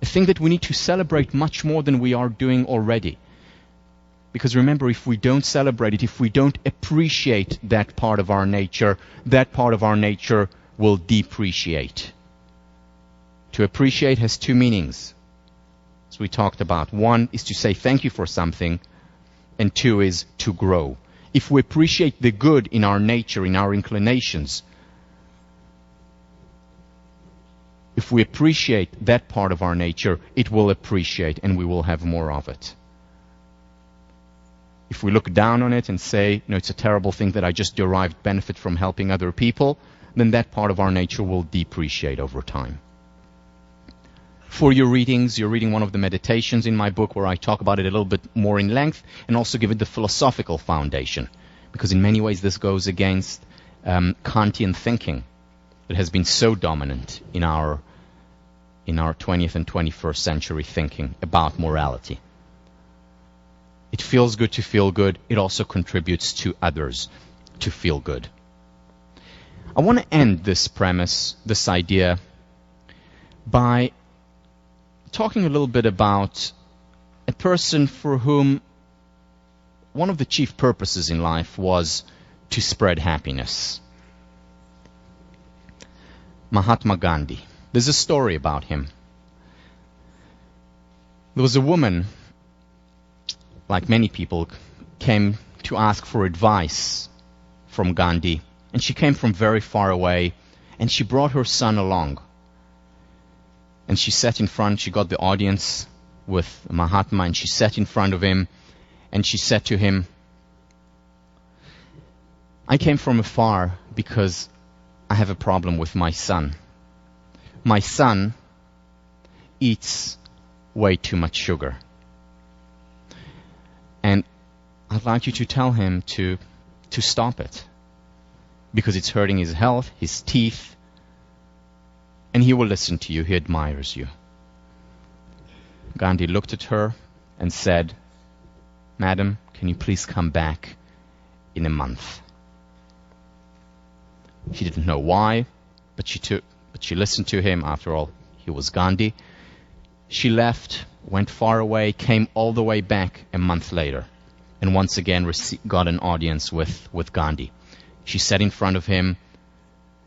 A thing that we need to celebrate much more than we are doing already. Because remember, if we don't celebrate it, if we don't appreciate that part of our nature will depreciate. To appreciate has 2 meanings, as we talked about. 1 is to say thank you for something, and 2 is to grow. If we appreciate the good in our nature, in our inclinations, if we appreciate that part of our nature, it will appreciate and we will have more of it. If we look down on it and say, it's a terrible thing that I just derived benefit from helping other people, then that part of our nature will depreciate over time. For your readings, you're reading one of the meditations in my book where I talk about it a little bit more in length and also give it the philosophical foundation. Because in many ways this goes against Kantian thinking that has been so dominant in our 20th and 21st century thinking about morality. It feels good to feel good. It also contributes to others to feel good. I want to end this premise, this idea, by talking a little bit about a person for whom one of the chief purposes in life was to spread happiness. Mahatma Gandhi. There's a story about him. There was a woman, like many people, came to ask for advice from Gandhi. And she came from very far away, and she brought her son along. And she sat in front, she got the audience with Mahatma, and she sat in front of him, and she said to him, I came from afar because I have a problem with my son. My son eats way too much sugar. And I'd like you to tell him to stop it, because it's hurting his health, his teeth, and he will listen to you. He admires you. Gandhi looked at her and said, Madam, can you please come back in a month? She didn't know why, but she listened to him. After all, he was Gandhi. She left, went far away, came all the way back a month later, and once again got an audience with Gandhi. She sat in front of him,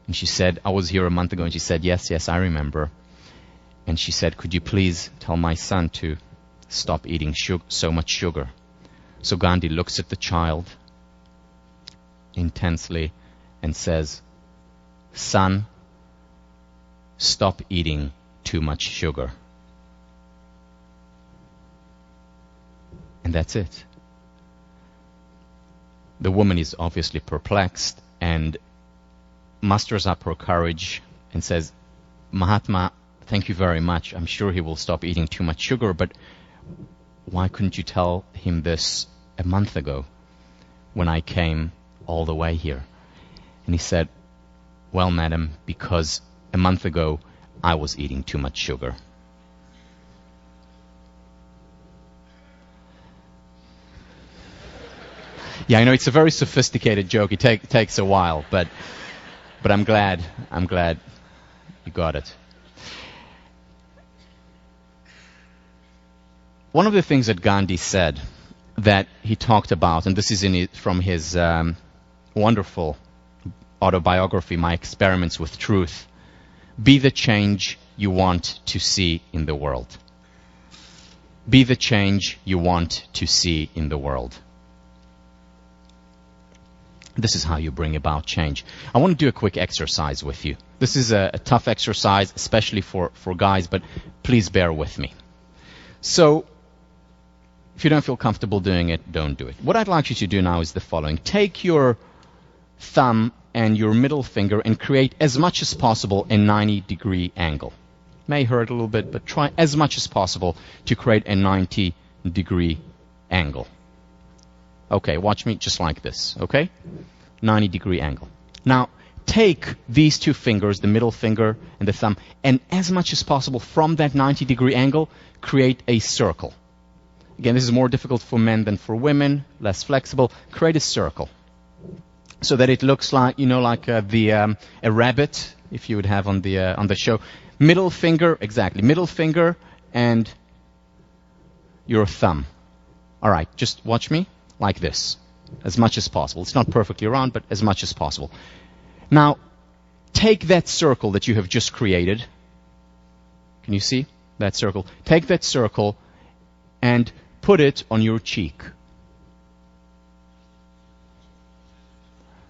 and she said, I was here a month ago. And she said, yes, I remember. And she said, could you please tell my son to stop eating so much sugar? So Gandhi looks at the child intensely and says, son, stop eating too much sugar. And that's it. The woman is obviously perplexed and musters up her courage and says, Mahatma, thank you very much. I'm sure he will stop eating too much sugar, but why couldn't you tell him this a month ago when I came all the way here? And he said, well, madam, because a month ago I was eating too much sugar. Yeah, I know it's a very sophisticated joke. It takes a while, but I'm glad you got it. One of the things that Gandhi said that he talked about, and this is from his wonderful autobiography, My Experiments with Truth, be the change you want to see in the world. Be the change you want to see in the world. This is how you bring about change. I want to do a quick exercise with you. This is a tough exercise, especially for guys, but please bear with me. So, if you don't feel comfortable doing it, don't do it. What I'd like you to do now is the following. Take your thumb and your middle finger and create as much as possible a 90-degree angle. May hurt a little bit, but try as much as possible to create a 90-degree angle. Okay, watch me just like this, okay? 90-degree angle. Now, take these two fingers, the middle finger and the thumb, and as much as possible from that 90-degree angle, create a circle. Again, this is more difficult for men than for women, less flexible. Create a circle so that it looks like, like a rabbit, if you would have on the show. Middle finger, exactly. Middle finger and your thumb. All right, just watch me like this, as much as possible. It's not perfectly round, but as much as possible. Now, take that circle that you have just created. Can you see that circle? Take that circle and put it on your cheek.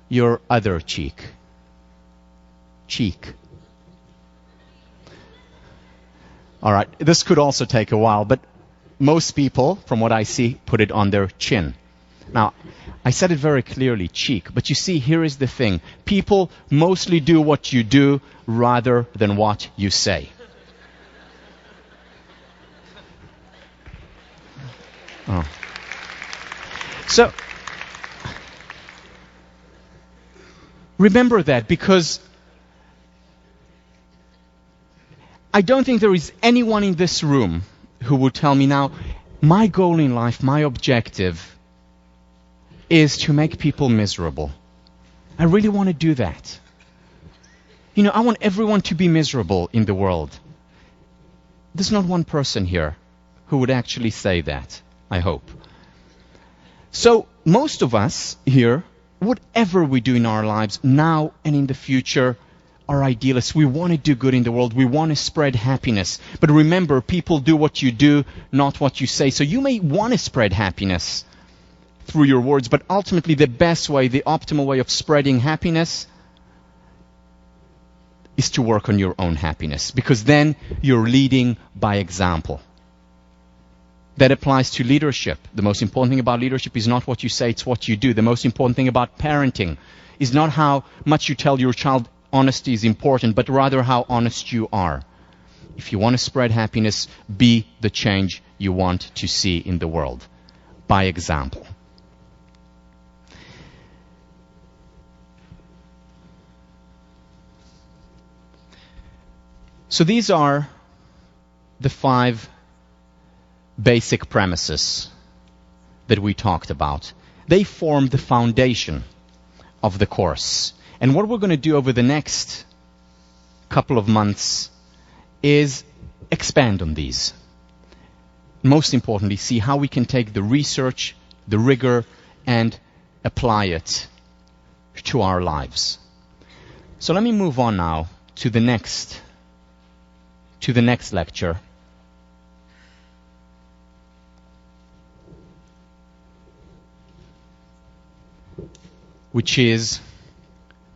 Your other cheek. Cheek. All right, this could also take a while, but most people, from what I see, put it on their chin. Now, I said it very clearly, cheek, but you see, here is the thing. People mostly do what you do rather than what you say. Oh. So, remember that, because I don't think there is anyone in this room who would tell me now, my goal in life, my objective is to make people miserable. I really want to do that. I want everyone to be miserable in the world. There's not one person here who would actually say that, I hope. So most of us here, whatever we do in our lives, now and in the future, are idealists. We want to do good in the world. We want to spread happiness. But remember, people do what you do, not what you say. So you may want to spread happiness through your words, but ultimately the best way, the optimal way of spreading happiness is to work on your own happiness, because then you're leading by example. That applies to leadership. The most important thing about leadership is not what you say, it's what you do. The most important thing about parenting is not how much you tell your child honesty is important, but rather how honest you are. If you want to spread happiness, be the change you want to see in the world, by example. So these are the 5 basic premises that we talked about. They form the foundation of the course. And what we're going to do over the next couple of months is expand on these. Most importantly, see how we can take the research, the rigor, and apply it to our lives. So let me move on now to the next lecture. Which is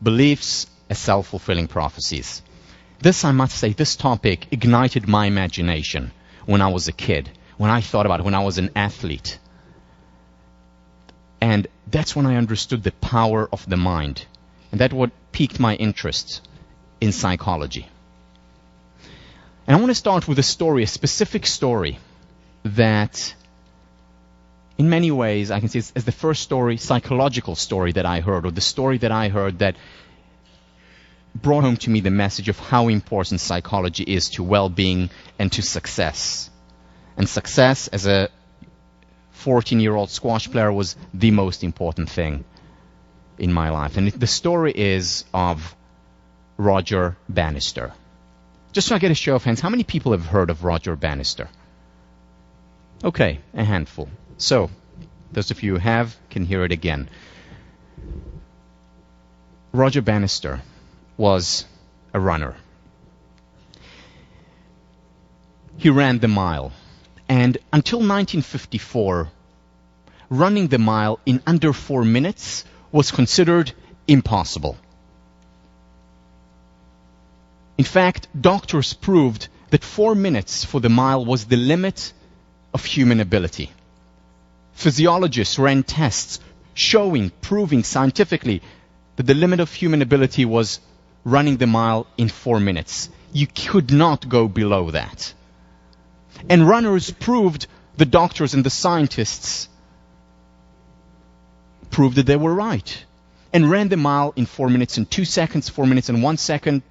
beliefs as self-fulfilling prophecies. This, I must say, this topic ignited my imagination when I was a kid, when I thought about it, when I was an athlete. And that's when I understood the power of the mind. And that's what piqued my interest in psychology. And I want to start with a story, a specific story that in many ways I can see as the first story, psychological story that I heard, or the story that I heard that brought home to me the message of how important psychology is to well-being and to success. And success as a 14-year-old squash player was the most important thing in my life. And the story is of Roger Bannister. Just so I get a show of hands, how many people have heard of Roger Bannister? Okay, a handful. So, those of you who have can hear it again. Roger Bannister was a runner. He ran the mile. And until 1954, running the mile in under 4 minutes was considered impossible. In fact, doctors proved that 4 minutes for the mile was the limit of human ability. Physiologists ran tests proving scientifically that the limit of human ability was running the mile in 4 minutes. You could not go below that. And runners proved, the doctors and the scientists proved that they were right, and ran the mile in 4 minutes and 2 seconds, 4 minutes and 1 second.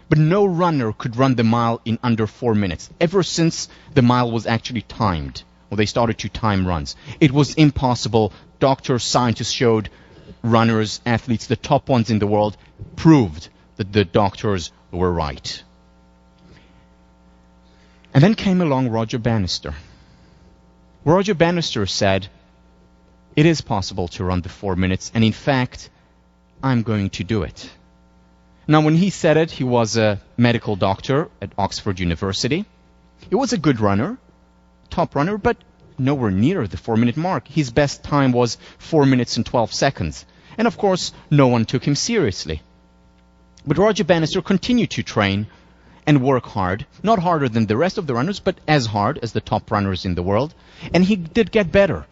But no runner could run the mile in under 4 minutes, ever since the mile was actually timed, or they started to time runs. It was impossible. Doctors, scientists showed, runners, athletes, the top ones in the world, proved that the doctors were right. And then came along Roger Bannister. Roger Bannister said, it is possible to run the 4 minutes, and in fact, I'm going to do it. Now, when he said it, he was a medical doctor at Oxford University. He was a good runner, top runner, but nowhere near the 4-minute mark. His best time was 4 minutes and 12 seconds. And of course, no one took him seriously. But Roger Bannister continued to train and work hard, not harder than the rest of the runners, but as hard as the top runners in the world. And he did get better.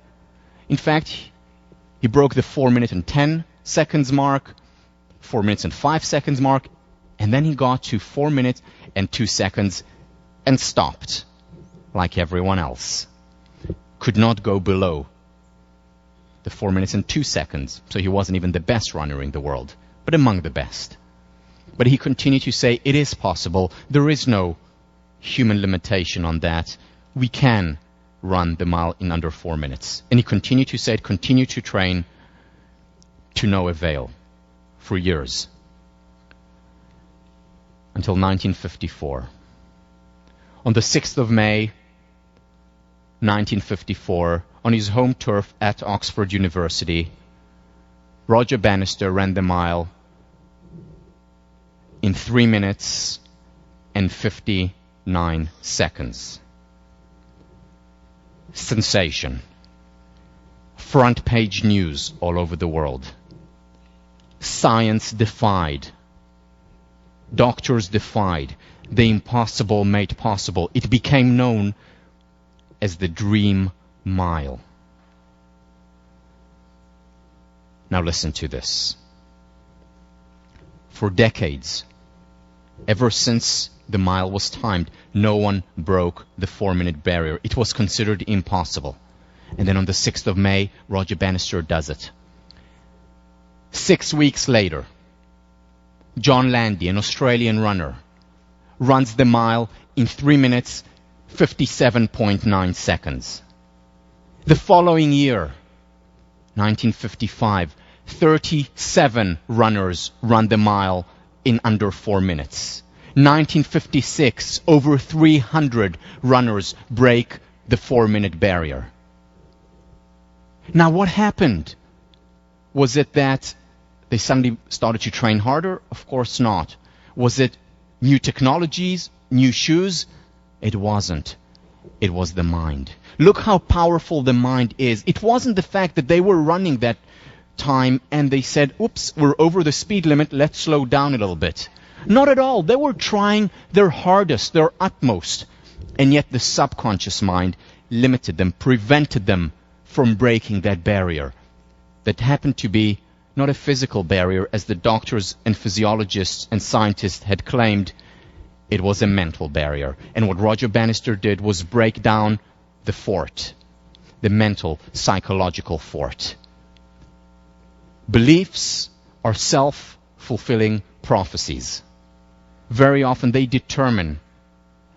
In fact, he broke the 4 minute and 10 seconds mark, 4 minutes and 5 seconds mark, and then he got to 4 minutes and 2 seconds and stopped, like everyone else. Could not go below the 4 minutes and 2 seconds, so he wasn't even the best runner in the world, but among the best. But he continued to say, it is possible, there is no human limitation on that, we can run the mile in under 4 minutes. And he continued to say it, continued to train, to no avail, for years. Until 1954. On the 6th of May, 1954, on his home turf at Oxford University, Roger Bannister ran the mile in 3 minutes and 59 seconds. Sensation. Front page news all over the world. Science defied. Doctors defied. The impossible made possible. It became known as the Dream Mile. Now listen to this. For decades, ever since the mile was timed, no one broke the 4-minute barrier. It was considered impossible. And then on the 6th of May, Roger Bannister does it. 6 weeks later, John Landy, an Australian runner, runs the mile in 3 minutes, 57.9 seconds. The following year, 1955, 37 runners run the mile in under 4 minutes. 1956, over 300 runners break the 4-minute barrier. Now, what happened? Was it that they suddenly started to train harder? Of course not. Was it new technologies, new shoes? It wasn't. It was the mind. Look how powerful the mind is. It wasn't the fact that they were running that time and they said, oops, we're over the speed limit, let's slow down a little bit. Not at all. They were trying their hardest, their utmost. And yet the subconscious mind limited them, prevented them from breaking that barrier. That happened to be not a physical barrier, as the doctors and physiologists and scientists had claimed. It was a mental barrier. And what Roger Bannister did was break down the fort, the mental, psychological fort. Beliefs are self-fulfilling prophecies. Very often they determine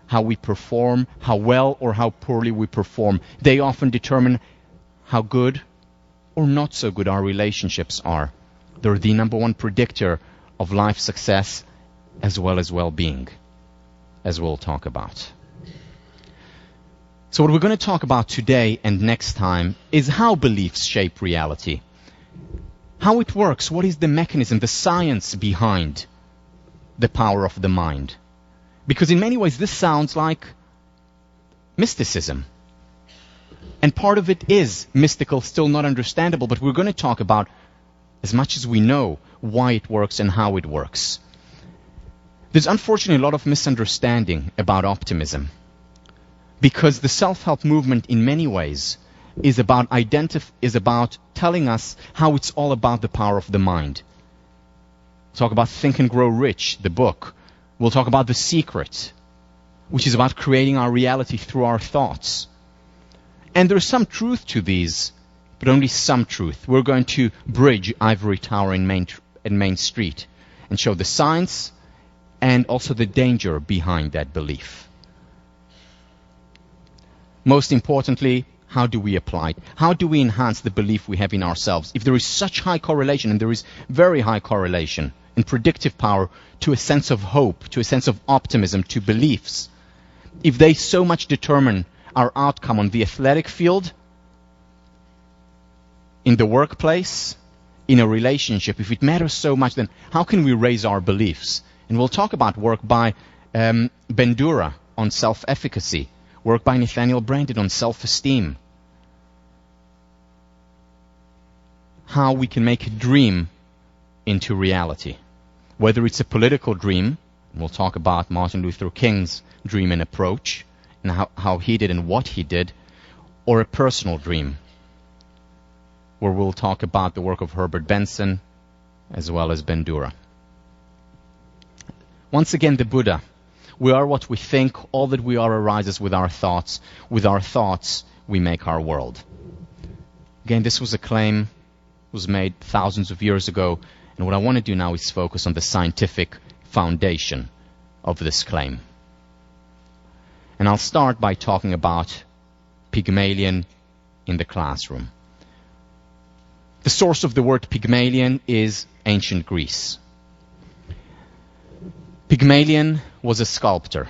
how we perform, how well or how poorly we perform. They often determine how good or not so good our relationships are. They're the number one predictor of life success as well as well-being, as we'll talk about. So what we're going to talk about today and next time is how beliefs shape reality. How it works, what is the mechanism, the science behind the power of the mind. Because in many ways this sounds like mysticism. And part of it is mystical, still not understandable, but we're going to talk about, as much as we know, why it works and how it works. There's unfortunately a lot of misunderstanding about optimism. Because the self-help movement in many ways is about telling us how it's all about the power of the mind. We'll talk about Think and Grow Rich, the book. We'll talk about The Secret, which is about creating our reality through our thoughts. And there's some truth to these, but only some truth. We're going to bridge Ivory Tower and Main Street and show the science and also the danger behind that belief. Most importantly, how do we apply it? How do we enhance the belief we have in ourselves? If there is such high correlation, and there is very high correlation in predictive power to a sense of hope, to a sense of optimism, to beliefs, if they so much determine our outcome on the athletic field, in the workplace, in a relationship, if it matters so much, then how can we raise our beliefs? And we'll talk about work by Bandura on self-efficacy, work by Nathaniel Branden on self-esteem. How we can make a dream into reality. Whether it's a political dream, and we'll talk about Martin Luther King's dream and approach, and how he did and what he did, or a personal dream, where we'll talk about the work of Herbert Benson as well as Bandura. Once again, the Buddha. We are what we think. All that we are arises with our thoughts. With our thoughts, we make our world. Again, this was a claim was made thousands of years ago, and what I want to do now is focus on the scientific foundation of this claim. And I'll start by talking about Pygmalion in the classroom. The source of the word Pygmalion is ancient Greece. Pygmalion was a sculptor.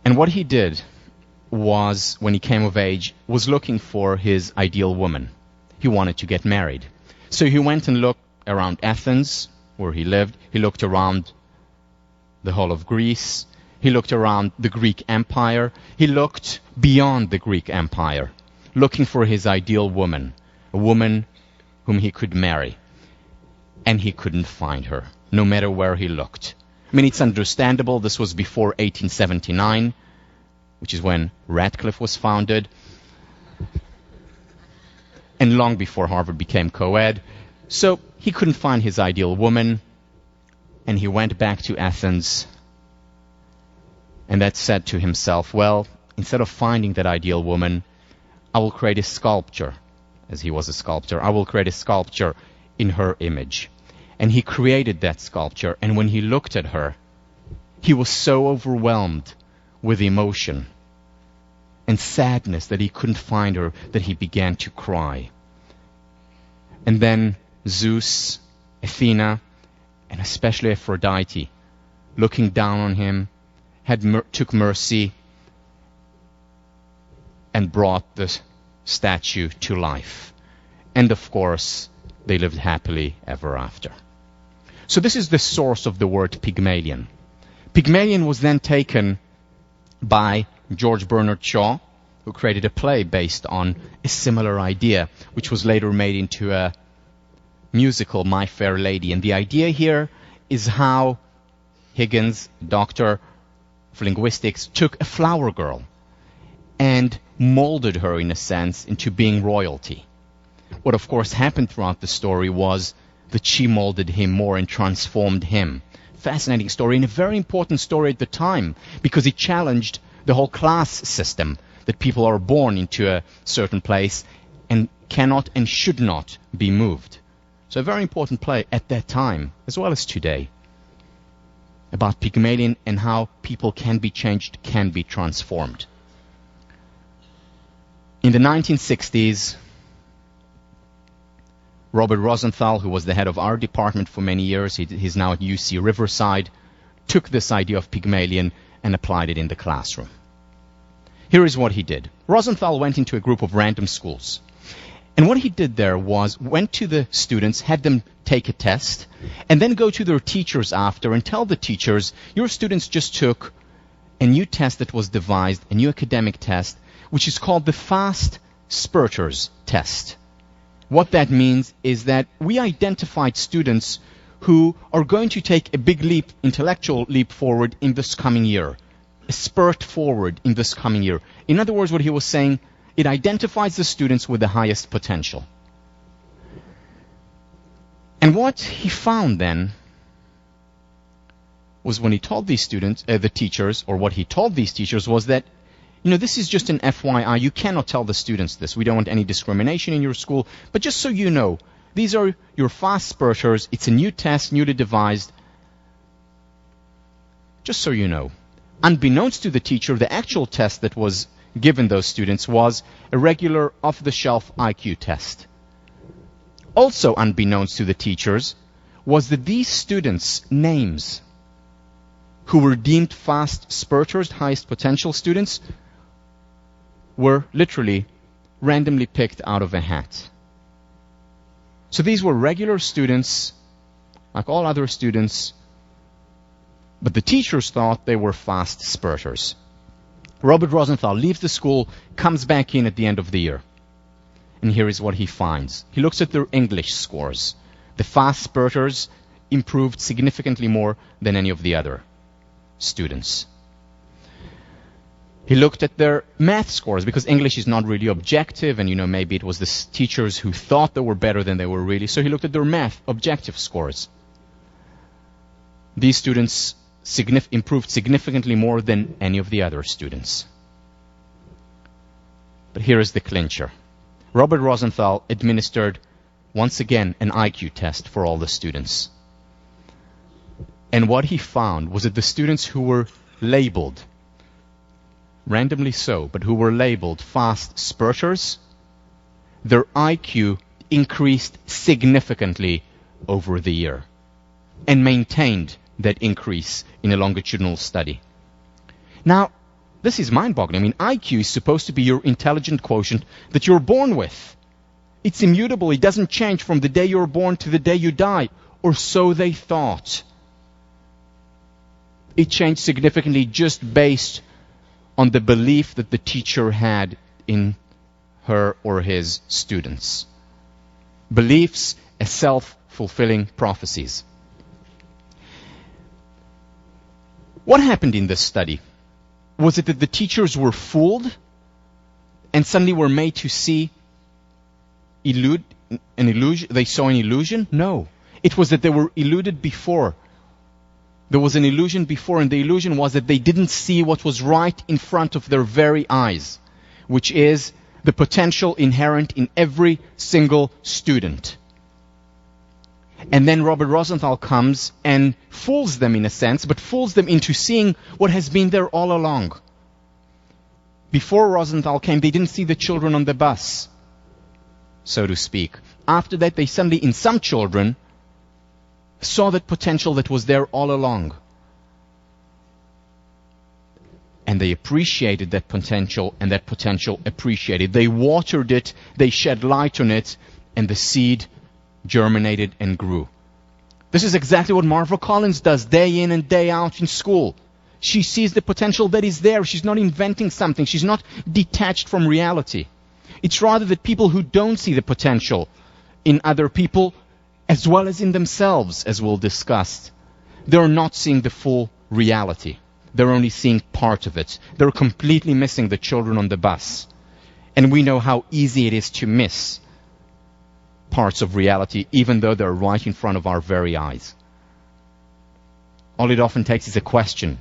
And what he did was, when he came of age, was looking for his ideal woman. He wanted to get married. So he went and looked around Athens, where he lived. He looked around the whole of Greece. He looked around the Greek Empire. He looked beyond the Greek Empire, looking for his ideal woman, a woman whom he could marry. And he couldn't find her, no matter where he looked. I mean, it's understandable. This was before 1879, which is when Radcliffe was founded, and long before Harvard became co-ed. So he couldn't find his ideal woman, and he went back to Athens, and that said to himself, well, instead of finding that ideal woman, I will create a sculpture, as he was a sculptor. I will create a sculpture in her image. And he created that sculpture, and when he looked at her, he was so overwhelmed with emotion and sadness that he couldn't find her, that he began to cry. And then Zeus, Athena, and especially Aphrodite, looking down on him, took mercy and brought the statue to life. And of course, they lived happily ever after. So this is the source of the word Pygmalion. Pygmalion was then taken by George Bernard Shaw, who created a play based on a similar idea, which was later made into a musical, My Fair Lady. And the idea here is how Higgins, doctor of linguistics, took a flower girl and molded her, in a sense, into being royalty. What, of course, happened throughout the story was that she molded him more and transformed him. Fascinating story, and a very important story at the time, because it challenged the whole class system, that people are born into a certain place and cannot and should not be moved. So a very important play at that time, as well as today, about Pygmalion and how people can be changed, can be transformed. In the 1960s, Robert Rosenthal, who was the head of our department for many years, he's now at UC Riverside, took this idea of Pygmalion and applied it in the classroom. Here is what he did. Rosenthal went into a group of random schools. And what he did there was went to the students, had them take a test, and then go to their teachers after and tell the teachers, your students just took a new test that was devised, a new academic test, which is called the Fast Spurters test. What that means is that we identified students who are going to take a big leap, intellectual leap forward in this coming year, a spurt forward in this coming year. In other words, what he was saying, it identifies the students with the highest potential. And what he found then was when he told these students, the teachers, or what he told these teachers was that, this is just an FYI. You cannot tell the students this. We don't want any discrimination in your school. But just so you know, these are your fast spurters. It's a new test, newly devised. Just so you know. Unbeknownst to the teacher, the actual test that was given those students was a regular off-the-shelf IQ test. Also unbeknownst to the teachers was that these students' names, who were deemed fast spurters, highest potential students, were literally randomly picked out of a hat. So these were regular students, like all other students, but the teachers thought they were fast spurters. Robert Rosenthal leaves the school, comes back in at the end of the year. And here is what he finds. He looks at their English scores. The fast spurters improved significantly more than any of the other students. He looked at their math scores, because English is not really objective, and maybe it was the teachers who thought they were better than they were really. So he looked at their math objective scores. These students improved significantly more than any of the other students. But here is the clincher. Robert Rosenthal administered, once again, an IQ test for all the students. And what he found was that the students who were labeled, randomly so, but who were labeled fast spurters, their IQ increased significantly over the year and maintained that increase in a longitudinal study. Now, this is mind-boggling. IQ is supposed to be your intelligent quotient that you're born with. It's immutable. It doesn't change from the day you're born to the day you die, or so they thought. It changed significantly just based on the belief that the teacher had in her or his students. Beliefs as self-fulfilling prophecies. What happened in this study? Was it that the teachers were fooled and suddenly were made to see an illusion? They saw an illusion? No. It was that they were eluded before. There was an illusion before, and the illusion was that they didn't see what was right in front of their very eyes, which is the potential inherent in every single student. And then Robert Rosenthal comes and fools them in a sense, but fools them into seeing what has been there all along. Before Rosenthal came, they didn't see the children on the bus, so to speak. After that, they suddenly, in some children, saw that potential that was there all along. And they appreciated that potential, and that potential appreciated. They watered it, they shed light on it, and the seed germinated and grew. This is exactly what Marva Collins does day in and day out in school. She sees the potential that is there. She's not inventing something. She's not detached from reality. It's rather that people who don't see the potential in other people, as well as in themselves, as we'll discuss, they're not seeing the full reality. They're only seeing part of it. They're completely missing the children on the bus. And we know how easy it is to miss parts of reality, even though they're right in front of our very eyes. All it often takes is a question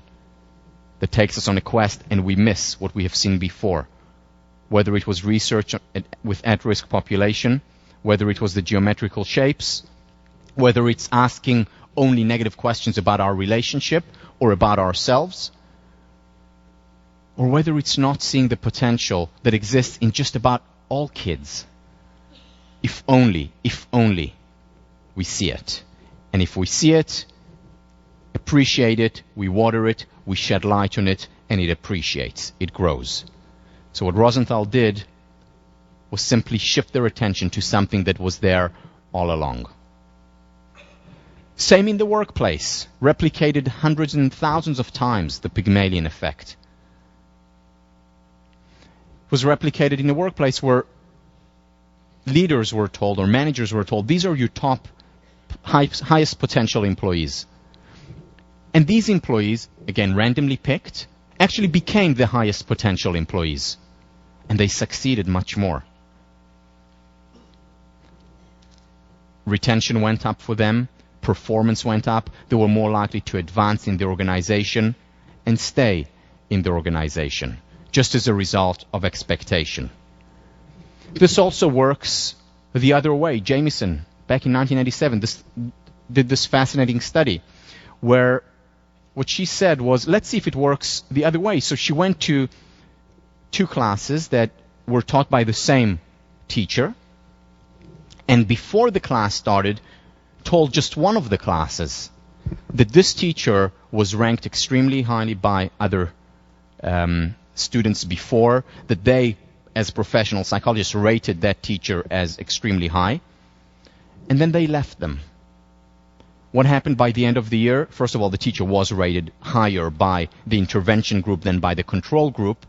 that takes us on a quest, and we miss what we have seen before. Whether it was research with at-risk population, whether it was the geometrical shapes, whether it's asking only negative questions about our relationship or about ourselves. or whether it's not seeing the potential that exists in just about all kids. If only we see it. And if we see it, appreciate it, we water it, we shed light on it, and it appreciates, it grows. So what Rosenthal did was simply shift their attention to something that was there all along. Same in the workplace, replicated hundreds and thousands of times, the Pygmalion effect. It was replicated in the workplace where leaders were told, or managers were told, these are your top, highest potential employees. And these employees, again randomly picked, actually became the highest potential employees. And they succeeded much more. Retention went up for them, performance went up, they were more likely to advance in the organization and stay in the organization, just as a result of expectation. This also works the other way. Jameson, back in 1987, did this fascinating study where what she said was, let's see if it works the other way. So she went to 2 classes that were taught by the same teacher, and before the class started, told just one of the classes that this teacher was ranked extremely highly by other students before, that they, as professional psychologists, rated that teacher as extremely high, and then they left them. What happened by the end of the year? First of all, the teacher was rated higher by the intervention group than by the control group,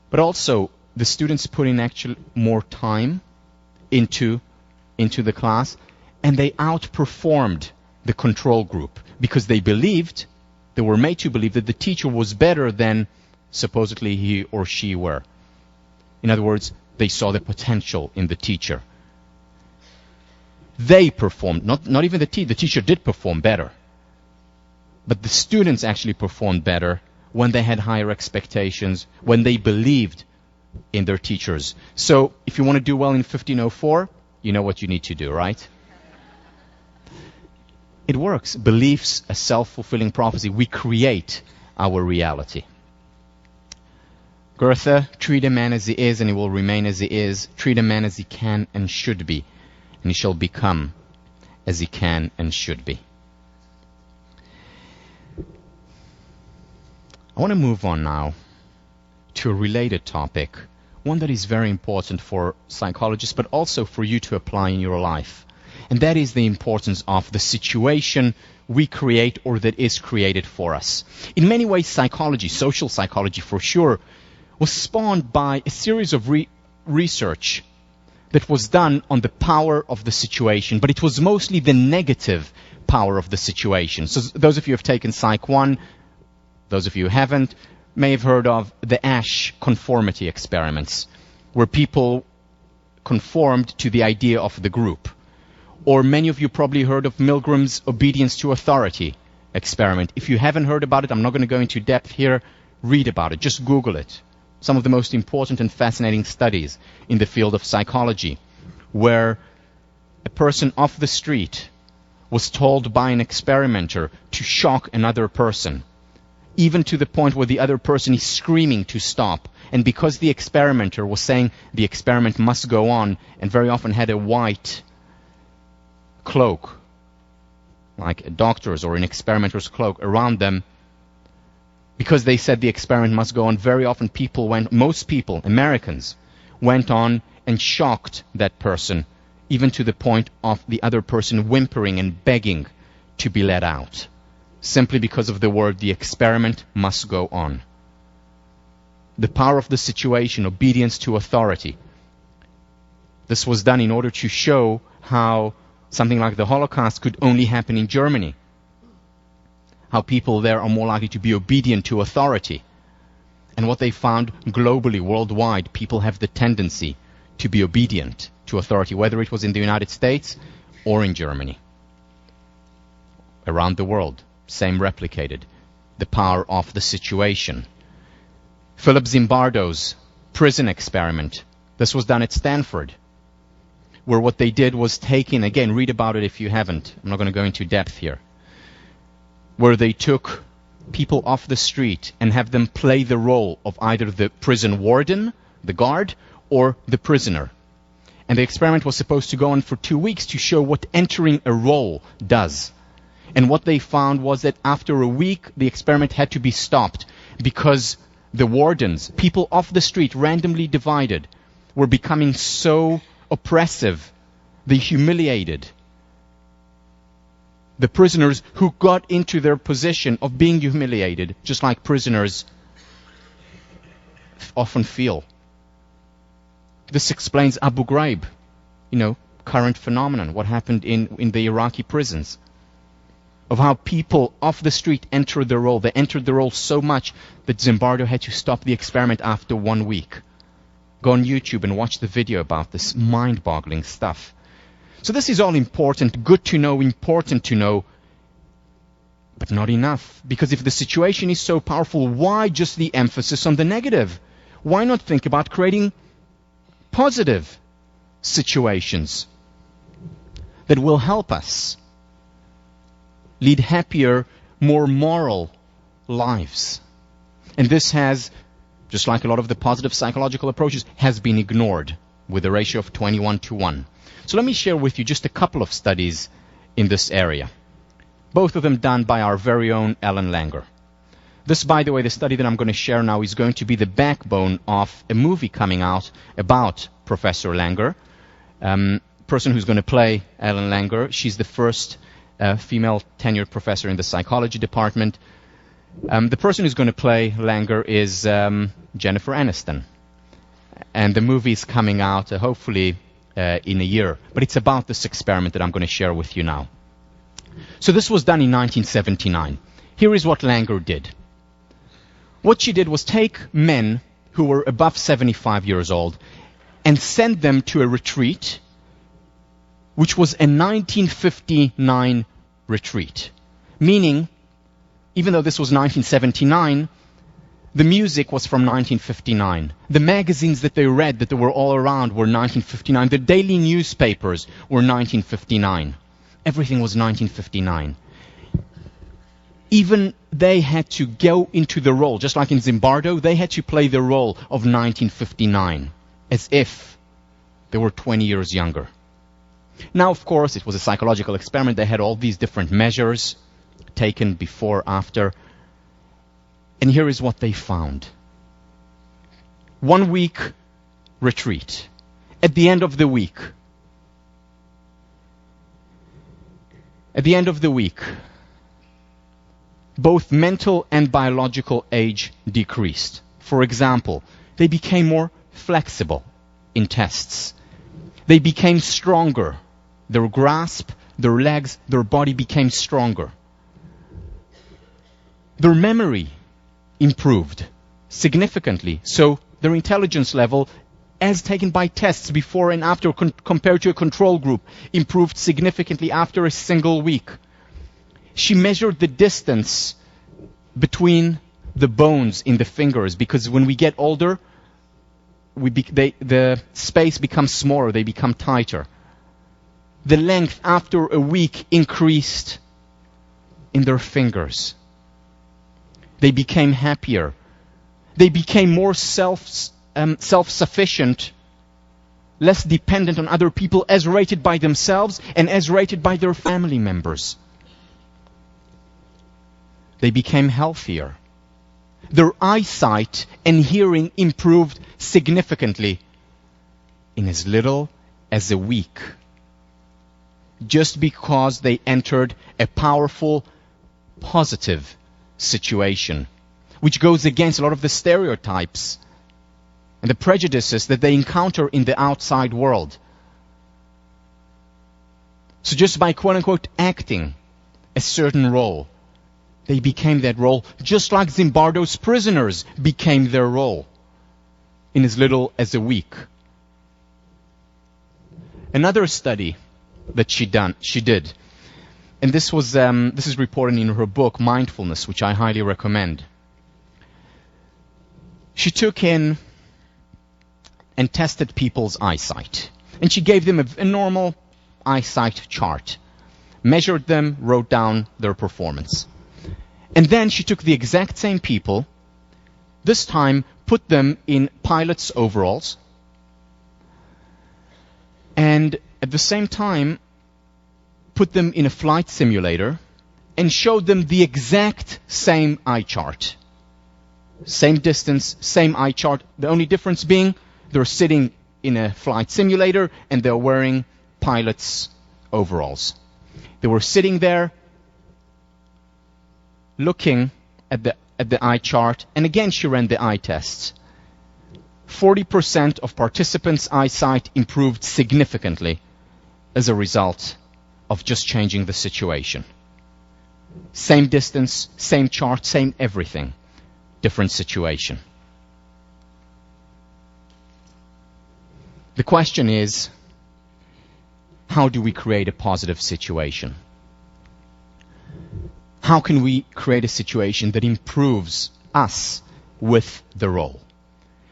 but also the students put in actually more time into the class, and they outperformed the control group because they were made to believe that the teacher was better than supposedly he or she were. In other words, they saw the potential in the teacher. They performed, not even the teacher did perform better, but the students actually performed better when they had higher expectations, when they believed in their teachers. So if you want to do well in 1504, you know what you need to do, right? It works. Beliefs, a self-fulfilling prophecy. We create our reality. Goethe, treat a man as he is and he will remain as he is. Treat a man as he can and should be, and he shall become as he can and should be. I want to move on now to a related topic, one that is very important for psychologists, but also for you to apply in your life. And that is the importance of the situation we create or that is created for us. In many ways, psychology, social psychology for sure, was spawned by a series of research that was done on the power of the situation, but it was mostly the negative power of the situation. So those of you who have taken Psych 1, those of you who haven't, may have heard of the Asch conformity experiments, where people conformed to the idea of the group. Or many of you probably heard of Milgram's obedience to authority experiment. If you haven't heard about it, I'm not going to go into depth here. Read about it. Just Google it. Some of the most important and fascinating studies in the field of psychology, where a person off the street was told by an experimenter to shock another person, even to the point where the other person is screaming to stop. And because the experimenter was saying the experiment must go on, and very often had a white cloak, like a doctor's or an experimenter's cloak around them, because they said the experiment must go on, very often most people, Americans, went on and shocked that person, even to the point of the other person whimpering and begging to be let out, simply because of the word, the experiment must go on. The power of the situation, obedience to authority. This was done in order to show how something like the Holocaust could only happen in Germany. How people there are more likely to be obedient to authority. And what they found globally, worldwide, people have the tendency to be obedient to authority, whether it was in the United States or in Germany. Around the world, same replicated. The power of the situation. Philip Zimbardo's prison experiment. This was done at Stanford, where what they did was take in, again, read about it if you haven't. I'm not going to go into depth here. Where they took people off the street and have them play the role of either the prison warden, the guard, or the prisoner. And the experiment was supposed to go on for 2 weeks to show what entering a role does. And what they found was that after a week, the experiment had to be stopped because the wardens, people off the street, randomly divided, were becoming so oppressive. They humiliated the prisoners who got into their position of being humiliated, just like prisoners often feel. This explains Abu Ghraib, current phenomenon, what happened in the Iraqi prisons, of how people off the street entered the role. They entered the role so much that Zimbardo had to stop the experiment after 1 week. Go on YouTube and watch the video about this mind-boggling stuff. So this is all important, good to know, important to know, but not enough. Because if the situation is so powerful, why just the emphasis on the negative? Why not think about creating positive situations that will help us lead happier, more moral lives? And this has, just like a lot of the positive psychological approaches, has been ignored with a ratio of 21-1. So let me share with you just a couple of studies in this area. Both of them done by our very own Ellen Langer. This, by the way, the study that I'm going to share now is going to be the backbone of a movie coming out about Professor Langer. Person who's going to play Ellen Langer. She's the first female tenured professor in the psychology department. The person who's going to play Langer is Jennifer Aniston. And the movie is coming out hopefully in a year. But it's about this experiment that I'm going to share with you now. So this was done in 1979. Here is what Langer did. What she did was take men who were above 75 years old and send them to a retreat, which was a 1959 retreat. Meaning, even though this was 1979, the music was from 1959. The magazines that they read, that they were all around, were 1959. The daily newspapers were 1959. Everything was 1959. Even they had to go into the role, just like in Zimbardo, they had to play the role of 1959, as if they were 20 years younger. Now, of course, it was a psychological experiment. They had all these different measures taken before, after. And here is what they found. 1 week retreat. At the end of the week, both mental and biological age decreased. For example, they became more flexible in tests. They became stronger. Their grasp, their legs, their body became stronger. Their memory improved significantly. So their intelligence level, as taken by tests before and after compared to a control group, improved significantly after a single week. She measured the distance between the bones in the fingers, because when we get older, the space becomes smaller, they become tighter. The length after a week increased in their fingers. They became happier. They became more self-sufficient, less dependent on other people, as rated by themselves and as rated by their family members. They became healthier. Their eyesight and hearing improved significantly in as little as a week, just because they entered a powerful, positive situation, which goes against a lot of the stereotypes and the prejudices that they encounter in the outside world. So just by quote-unquote acting a certain role, they became that role, just like Zimbardo's prisoners became their role in as little as a week. Another study that she did, and this is reported in her book Mindfulness, which I highly recommend. She took in and tested people's eyesight, and she gave them a normal eyesight chart, measured them, wrote down their performance. And then she took the exact same people, this time put them in pilot's overalls, and at the same time put them in a flight simulator and showed them the exact same eye chart. Same distance, same eye chart. The only difference being they're sitting in a flight simulator and they're wearing pilot's overalls. They were sitting there looking at the eye chart, and again she ran the eye tests. 40% of participants' eyesight improved significantly as a result of just changing the situation. Same distance, same chart, same everything. Different situation. The question is, how do we create a positive situation? How can we create a situation that improves us with the role?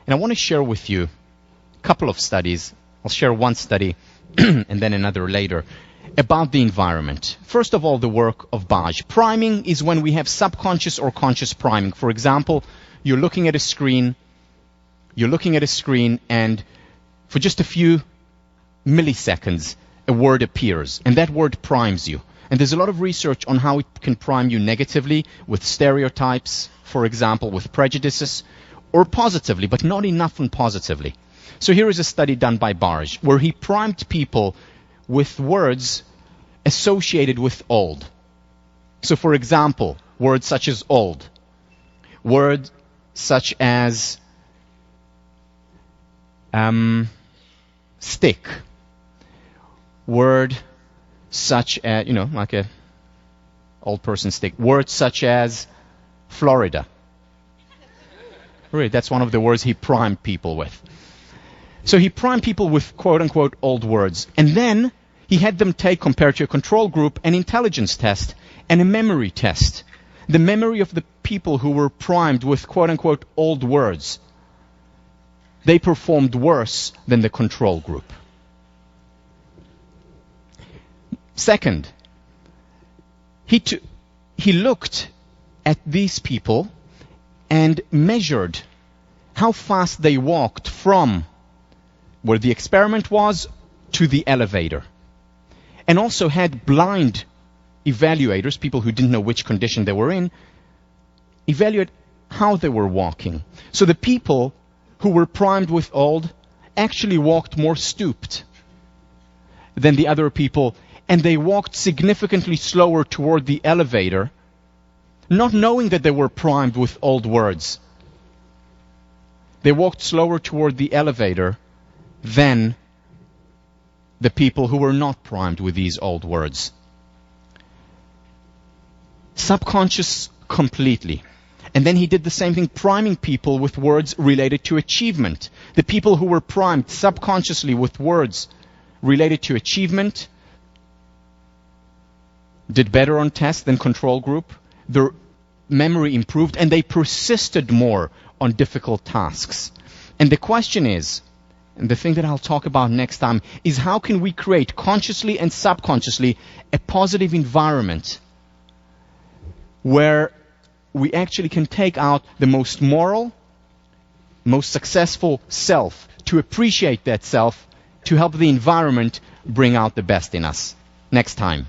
And I want to share with you a couple of studies. I'll share one study and then another later about the environment. First of all, the work of Baj. Priming is when we have subconscious or conscious priming. For example, you're looking at a screen and for just a few milliseconds, a word appears, and that word primes you. And there's a lot of research on how it can prime you negatively with stereotypes, for example, with prejudices, or positively, but not enough on positively. So here is a study done by Baj, where he primed people with words associated with old. So for example, words such as old, words such as stick, word such as, like a old person stick, words such as Florida. Really, that's one of the words he primed people with. So he primed people with quote-unquote old words. And then he had them take, compared to a control group, an intelligence test and a memory test. The memory of the people who were primed with quote-unquote old words, they performed worse than the control group. Second, he looked at these people and measured how fast they walked from where the experiment was to the elevator. And also had blind evaluators, people who didn't know which condition they were in, evaluate how they were walking. So the people who were primed with old actually walked more stooped than the other people, and they walked significantly slower toward the elevator, not knowing that they were primed with old words. They walked slower toward the elevator than the people who were not primed with these old words. Subconscious completely. And then he did the same thing, priming people with words related to achievement. The people who were primed subconsciously with words related to achievement did better on tests than control group. Their memory improved, and they persisted more on difficult tasks. And the question is, and the thing that I'll talk about next time, is how can we create consciously and subconsciously a positive environment where we actually can take out the most moral, most successful self, to appreciate that self, to help the environment bring out the best in us. Next time.